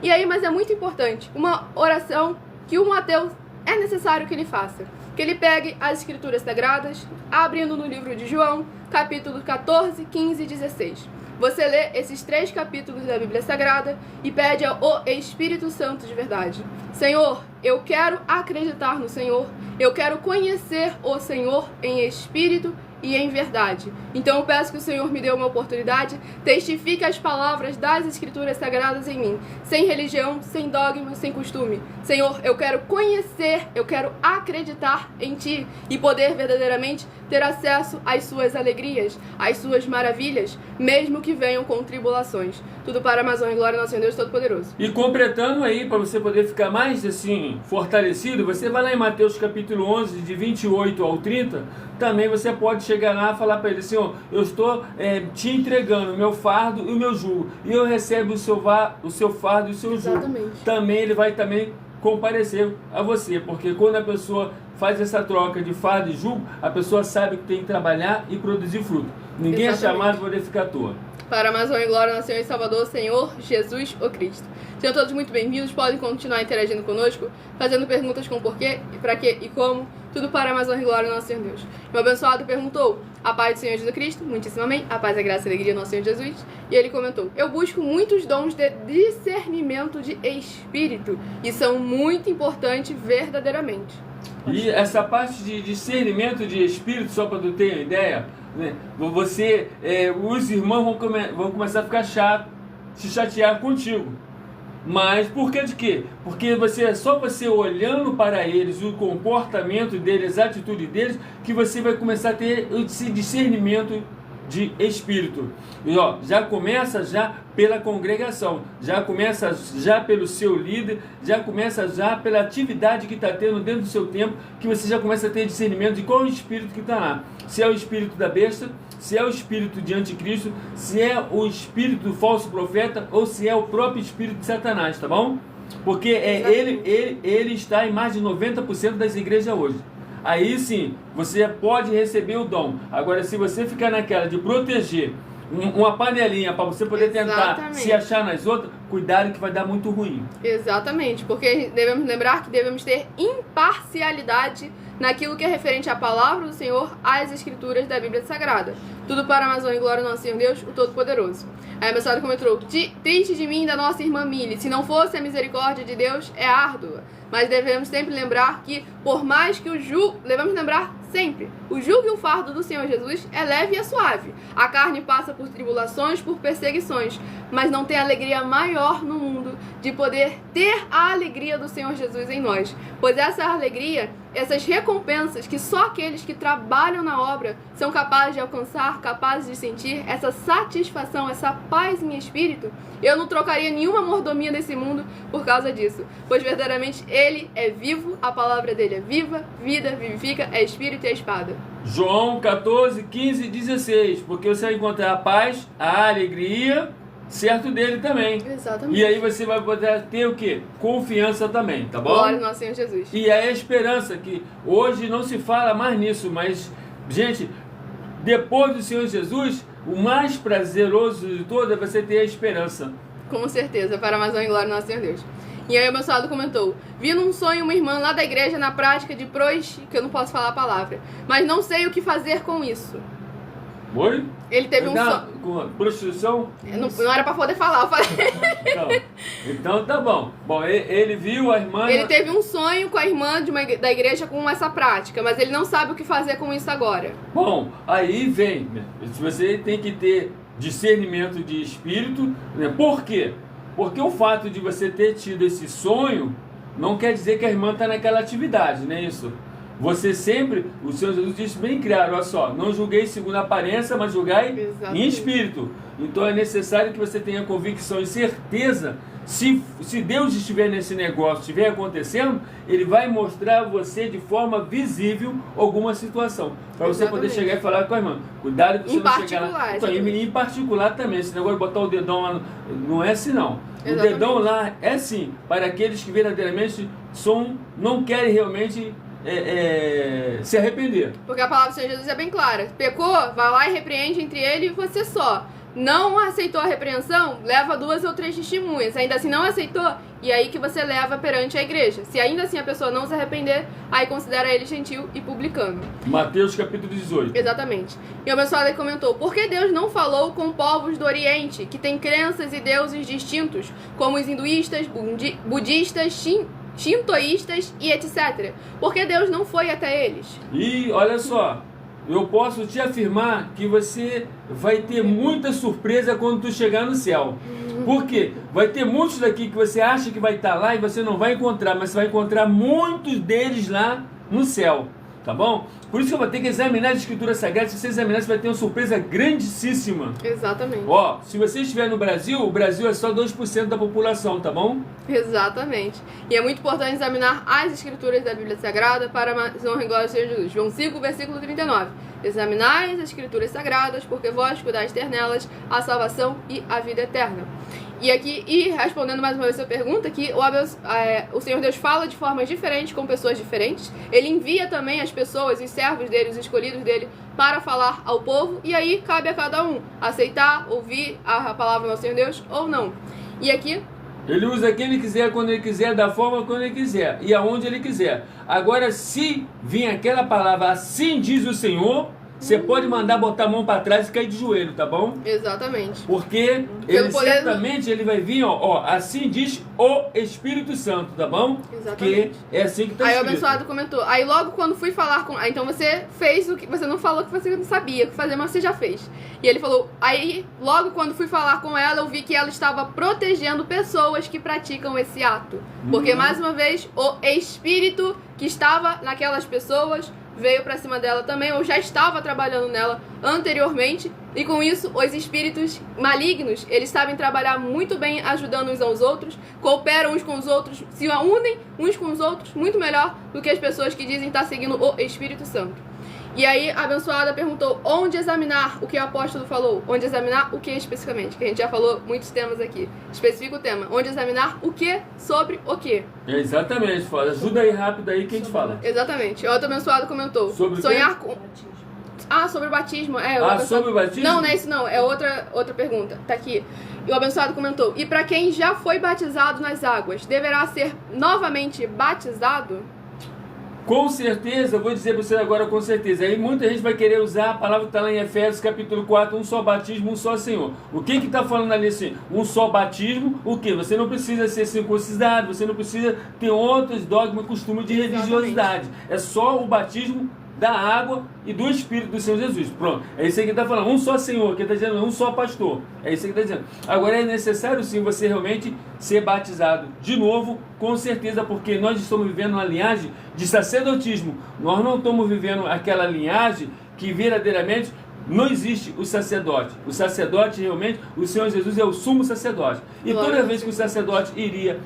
E aí, mas é muito importante, uma oração que um ateu é necessário que ele faça. Que ele pegue as escrituras sagradas, abrindo no livro de João, capítulo 14, 15 e 16. Você lê esses 3 capítulos da Bíblia Sagrada e pede ao Espírito Santo de verdade: Senhor, eu quero acreditar no Senhor, eu quero conhecer o Senhor em espírito e em verdade. Então eu peço que o Senhor me dê uma oportunidade, testifique as palavras das Escrituras Sagradas em mim, sem religião, sem dogma, sem costume. Senhor, eu quero conhecer, eu quero acreditar em Ti e poder verdadeiramente ter acesso às Suas alegrias, às Suas maravilhas, mesmo que venham com tribulações. Tudo para a honra e glória do nosso Senhor Deus Todo-Poderoso. E completando aí, para você poder ficar mais assim, fortalecido, você vai lá em Mateus capítulo 11, de 28 ao 30, também você pode chegar lá e falar para ele: Senhor, eu estou te entregando o meu fardo e o meu jugo, e eu recebo o seu fardo e o seu jugo. Exatamente. Também ele vai também comparecer a você, porque quando a pessoa faz essa troca de fardo e jugo, a pessoa sabe que tem que trabalhar e produzir fruto. Ninguém é chamado para poder ficar à toa. Para mais honra e glória do Senhor e Salvador, Senhor Jesus o Cristo. Sejam todos muito bem-vindos, podem continuar interagindo conosco, fazendo perguntas com porquê, e para quê e como, tudo para mais honra e glória do nosso Senhor Deus. Meu abençoado perguntou: a paz do Senhor Jesus Cristo, muitíssimo amém, a paz, a graça e a alegria do nosso Senhor Jesus. E ele comentou: eu busco muitos dons de discernimento de espírito, e são muito importantes verdadeiramente. E essa parte de discernimento de espírito, só para tu ter uma ideia, né? Os irmãos vão começar a ficar se chatear contigo. Mas por que de quê? Porque só você olhando para eles, o comportamento deles, a atitude deles, que você vai começar a ter esse discernimento de espírito. E já começa pela congregação, já começa pelo seu líder, já começa pela atividade que está tendo dentro do seu tempo, que você já começa a ter discernimento de qual é o espírito que está lá. Se é o espírito da besta, se é o espírito de anticristo, se é o espírito do falso profeta, ou se é o próprio espírito de Satanás, tá bom? Porque ele está em mais de 90% das igrejas hoje. Aí sim, você pode receber o dom. Agora, se você ficar naquela de proteger uma panelinha para você poder tentar Exatamente. se achar nas outras, cuidado que vai dar muito ruim. Exatamente, porque devemos lembrar que devemos ter imparcialidade naquilo que é referente à palavra do Senhor, às escrituras da Bíblia Sagrada. Tudo para a Amazônia e glória ao nosso Senhor Deus, o Todo-Poderoso. Aí a mensagem comentou: triste de mim da nossa irmã Mili, se não fosse a misericórdia de Deus, é árdua. Mas devemos sempre lembrar que, por mais que o jugo, devemos lembrar sempre, o jugo e o fardo do Senhor Jesus é leve e é suave. A carne passa por tribulações, por perseguições, mas não tem alegria maior no mundo de poder ter a alegria do Senhor Jesus em nós. Pois essa alegria, essas recompensas que só aqueles que trabalham na obra são capazes de alcançar, capazes de sentir, essa satisfação, essa paz em espírito, eu não trocaria nenhuma mordomia nesse mundo por causa disso. Pois verdadeiramente Ele é vivo, a palavra dele é viva, vida, vivifica, é espírito e é espada. João 14, 15 e 16. Porque você vai encontrar a paz, a alegria, certo dele também. Exatamente. E aí você vai poder ter o quê? Confiança também, tá bom? Glória ao nosso Senhor Jesus. E é a esperança, que hoje não se fala mais nisso, mas, gente, depois do Senhor Jesus, o mais prazeroso de todo é você ter a esperança. Com certeza, para a Amazônia e glória ao nosso Senhor Deus. E aí o abençoado comentou: vi num sonho uma irmã lá da igreja na prática de que eu não posso falar a palavra, mas não sei o que fazer com isso. Oi? Ele teve um sonho. Com prostituição? Não era pra poder falar, eu falei. Então tá bom. Bom, ele viu a irmã... Ele teve um sonho com a irmã da igreja com essa prática, mas ele não sabe o que fazer com isso agora. Bom, aí vem, né? Você tem que ter discernimento de espírito, né? Por quê? Porque o fato de você ter tido esse sonho não quer dizer que a irmã está naquela atividade, não é isso? Você sempre, o Senhor Jesus disse bem claro, olha só, não julguei segundo a aparência, mas julgai em espírito. Então é necessário que você tenha convicção e certeza. Se Deus estiver nesse negócio, estiver acontecendo, Ele vai mostrar a você de forma visível alguma situação. Para você poder chegar e falar com a irmã. Cuidado para você não chegar lá. Então, em particular também, esse negócio de botar o dedão lá, não é assim não. O dedão lá é sim, para aqueles que verdadeiramente não querem realmente se arrepender. Porque a palavra do Senhor Jesus é bem clara. Pecou, vai lá e repreende entre ele e você só. Não aceitou a repreensão, leva 2 ou 3 testemunhas. Ainda assim não aceitou, e aí que você leva perante a igreja. Se ainda assim a pessoa não se arrepender, aí considera ele gentil e publicano. Mateus capítulo 18. Exatamente. E o abençoado aí comentou: por que Deus não falou com povos do Oriente, que têm crenças e deuses distintos, como os hinduístas, budistas, shintoístas e etc. Por que Deus não foi até eles? E olha só, eu posso te afirmar que você vai ter muita surpresa quando tu chegar no céu. Por quê? Vai ter muitos daqui que você acha que vai estar lá e você não vai encontrar, mas você vai encontrar muitos deles lá no céu. Tá bom? Por isso que eu vou ter que examinar as escrituras sagradas. Se você examinar, você vai ter uma surpresa grandíssima. Exatamente. Ó, se você estiver no Brasil, o Brasil é só 2% da população, tá bom? Exatamente. E é muito importante examinar as escrituras da Bíblia Sagrada para a honra e glória do Senhor Jesus. João 5, versículo 39. Examinai as escrituras sagradas, porque vós cuidais ter nelas a salvação e a vida eterna. E aqui, respondendo mais uma vez a sua pergunta, que o Senhor Deus fala de formas diferentes, com pessoas diferentes. Ele envia também as pessoas, os servos dele, os escolhidos dele, para falar ao povo. E aí cabe a cada um aceitar, ouvir a palavra do nosso Senhor Deus ou não. E aqui... Ele usa quem ele quiser, quando ele quiser, da forma quando ele quiser e aonde ele quiser. Agora, se vir aquela palavra, assim diz o Senhor... Você pode mandar botar a mão para trás e cair de joelho, tá bom? Exatamente. Porque certamente ele vai vir, ó, assim diz o Espírito Santo, tá bom? Exatamente. Que é assim que tá escrito. Aí o abençoado comentou: aí logo quando fui falar com... então você fez o que... Você não falou que você não sabia o que fazer, mas você já fez. E ele falou: aí logo quando fui falar com ela, eu vi que ela estava protegendo pessoas que praticam esse ato. Porque, mais uma vez, o Espírito que estava naquelas pessoas veio pra cima dela também, ou já estava trabalhando nela anteriormente, e com isso os espíritos malignos, eles sabem trabalhar muito bem ajudando uns aos outros, cooperam uns com os outros, se unem uns com os outros muito melhor do que as pessoas que dizem estar seguindo o Espírito Santo. E aí a abençoada perguntou onde examinar o que o apóstolo falou. Onde examinar o que especificamente? Que a gente já falou muitos temas aqui. Especifica o tema. Onde examinar o que sobre o que. Exatamente. Ajuda aí rápido aí que a gente fala. Exatamente. Outro abençoado comentou. Sobre sonhar com... sobre o batismo. Sobre o batismo? Não, não é isso não. É outra pergunta. Tá aqui. E o abençoado comentou: e para quem já foi batizado nas águas, deverá ser novamente batizado? Com certeza, vou dizer para você agora com certeza. Aí muita gente vai querer usar a palavra que está lá em Efésios capítulo 4, um só batismo, um só Senhor. O que está falando ali assim? Um só batismo, o que? Você não precisa ser circuncidado, você não precisa ter outros dogmas, costumes de religiosidade. É só o batismo da água e do Espírito do Senhor Jesus. Pronto. É isso aí que está falando. Um só Senhor, que está dizendo um só pastor. É isso aí que está dizendo. Agora é necessário sim você realmente ser batizado de novo, com certeza, porque nós estamos vivendo uma linhagem de sacerdotismo. Nós não estamos vivendo aquela linhagem que verdadeiramente não existe o sacerdote. O sacerdote realmente, o Senhor Jesus é o sumo sacerdote. E toda vez que o sacerdote iria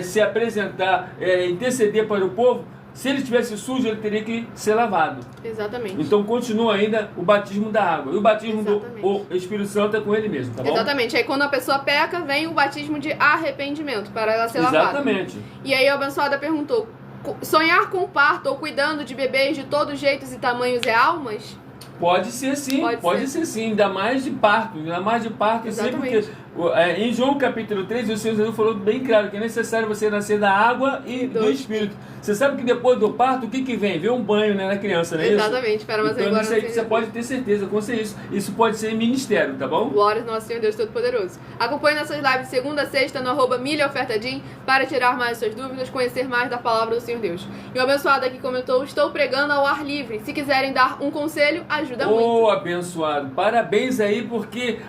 se apresentar, interceder para o povo, se ele estivesse sujo, ele teria que ser lavado. Exatamente. Então continua ainda o batismo da água. E o batismo do Espírito Santo é com ele mesmo, tá bom? Exatamente. Aí quando a pessoa peca, vem o batismo de arrependimento, para ela ser lavada. Exatamente. E aí a abençoada perguntou: sonhar com parto ou cuidando de bebês de todos jeitos e tamanhos é almas? Pode ser sim, pode ser sim, ainda mais de parto, sim, porque em João capítulo 3, o Senhor Jesus falou bem claro que é necessário você nascer da água e do Espírito. Você sabe que depois do parto, o que vem? Vem um banho, né, na criança, não é Exatamente, isso? para mas então, agora isso aí que você pode ter certeza, com isso pode ser ministério, tá bom? Glória ao nosso Senhor Deus Todo-Poderoso. Acompanhe nossas lives de segunda a sexta no @milhaofertadim para tirar mais suas dúvidas, conhecer mais da palavra do Senhor Deus. E o abençoado aqui comentou: estou pregando ao ar livre. Se quiserem dar um conselho, ajuda muito. Abençoado, parabéns aí, porque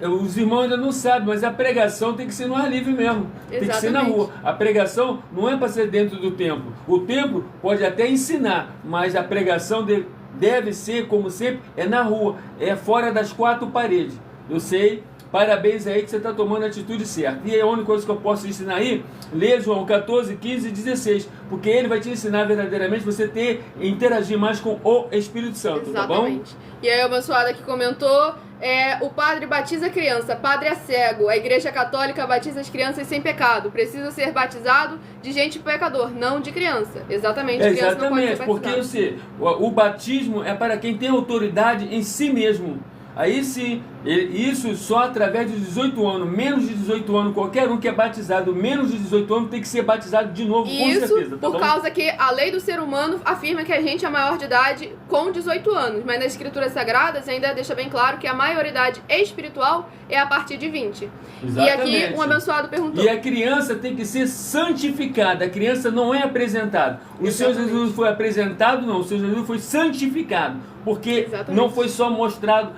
os irmãos ainda não sabem, mas a pregação tem que ser no ar livre mesmo. Tem que ser na rua. A pregação não é para ser dentro do templo. O templo pode até ensinar, mas a pregação deve ser, como sempre, é na rua, é fora das quatro paredes. Eu sei, parabéns aí que você está tomando a atitude certa. E a única coisa que eu posso ensinar aí, lê João 14, 15 e 16, porque ele vai te ensinar verdadeiramente você interagir mais com o Espírito Santo. Exatamente. Tá bom? E aí o abençoado aqui comentou: o padre batiza a criança, padre é cego, a igreja católica batiza as crianças sem pecado, precisa ser batizado de gente pecador, não de criança. Exatamente, criança não pode ser porque o batismo é para quem tem autoridade em si mesmo. Aí sim, isso só através de 18 anos, menos de 18 anos, qualquer um que é batizado menos de 18 anos tem que ser batizado de novo, com certeza. Isso por causa que a lei do ser humano afirma que a gente é maior de idade com 18 anos, mas nas escrituras sagradas ainda deixa bem claro que a maioridade espiritual é a partir de 20. Exatamente. E aqui um abençoado perguntou: e a criança tem que ser santificada, a criança não é apresentada. O Senhor Jesus foi apresentado, não, o Senhor Jesus foi santificado. Porque não foi só mostrado,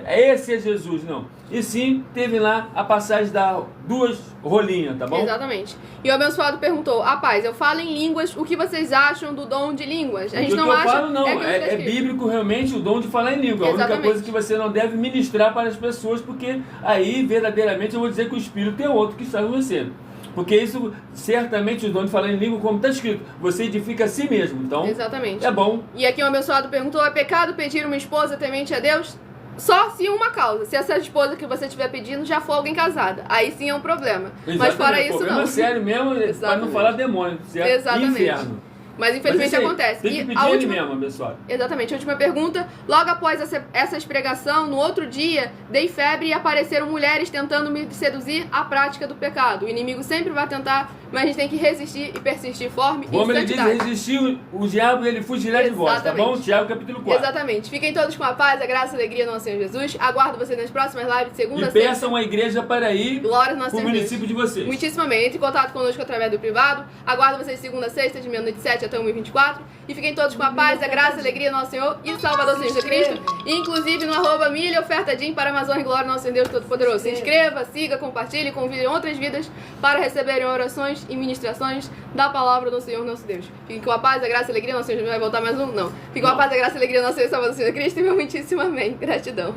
esse é Jesus, não. E sim, teve lá a passagem das duas rolinhas, tá bom? Exatamente. E o abençoado perguntou: rapaz, eu falo em línguas, o que vocês acham do dom de línguas? A gente não acha... falo, não, é bíblico realmente o dom de falar em língua. Exatamente. A única coisa que você não deve ministrar para as pessoas, porque aí, verdadeiramente, eu vou dizer que o Espírito é outro que está com você. Porque isso, certamente, o dom de falar em língua, como está escrito, você edifica a si mesmo. Então, exatamente. É bom. E aqui um abençoado perguntou: é pecado pedir uma esposa temente a Deus? Só se uma causa. Se essa esposa que você estiver pedindo já for alguém casada. Aí sim é um problema. Exatamente. Mas fora isso, problema não. sério mesmo, para não falar demônio. Certo? Exatamente. Inferno. Mas infelizmente acontece. Tem que pedir ele mesmo, abençoado. Exatamente. A última pergunta: logo após essa pregação, no outro dia, dei febre e apareceram mulheres tentando me seduzir à prática do pecado. O inimigo sempre vai tentar, mas a gente tem que resistir e persistir forme e como ele diz, resistir o diabo, ele fugirá de vós, tá bom? Tiago capítulo 4. Exatamente. Fiquem todos com a paz, a graça e a alegria do nosso Senhor Jesus. Aguardo vocês nas próximas lives de segunda a sexta. E peçam a igreja para ir para o município de vocês. Muitíssimo bem. Entre em contato conosco através do privado. Aguardo vocês segunda a sexta, de meia-noite 7 até 1h24. E fiquem todos com a paz, a graça e a alegria do nosso Senhor e Salvador Jesus Cristo. E inclusive no @milhaofertadim para Amazônia e Glória, nosso Deus Todo-Poderoso. Se inscreva, siga, compartilhe e convide outras vidas para receberem orações e ministrações da palavra do Senhor nosso Deus. Fiquem com a paz, a graça e a alegria do nosso Senhor. Vai voltar mais um? Não. Fiquem com a paz, a graça e a alegria do nosso Senhor e Salvador Jesus Cristo. E meu muitíssimo amém. Gratidão.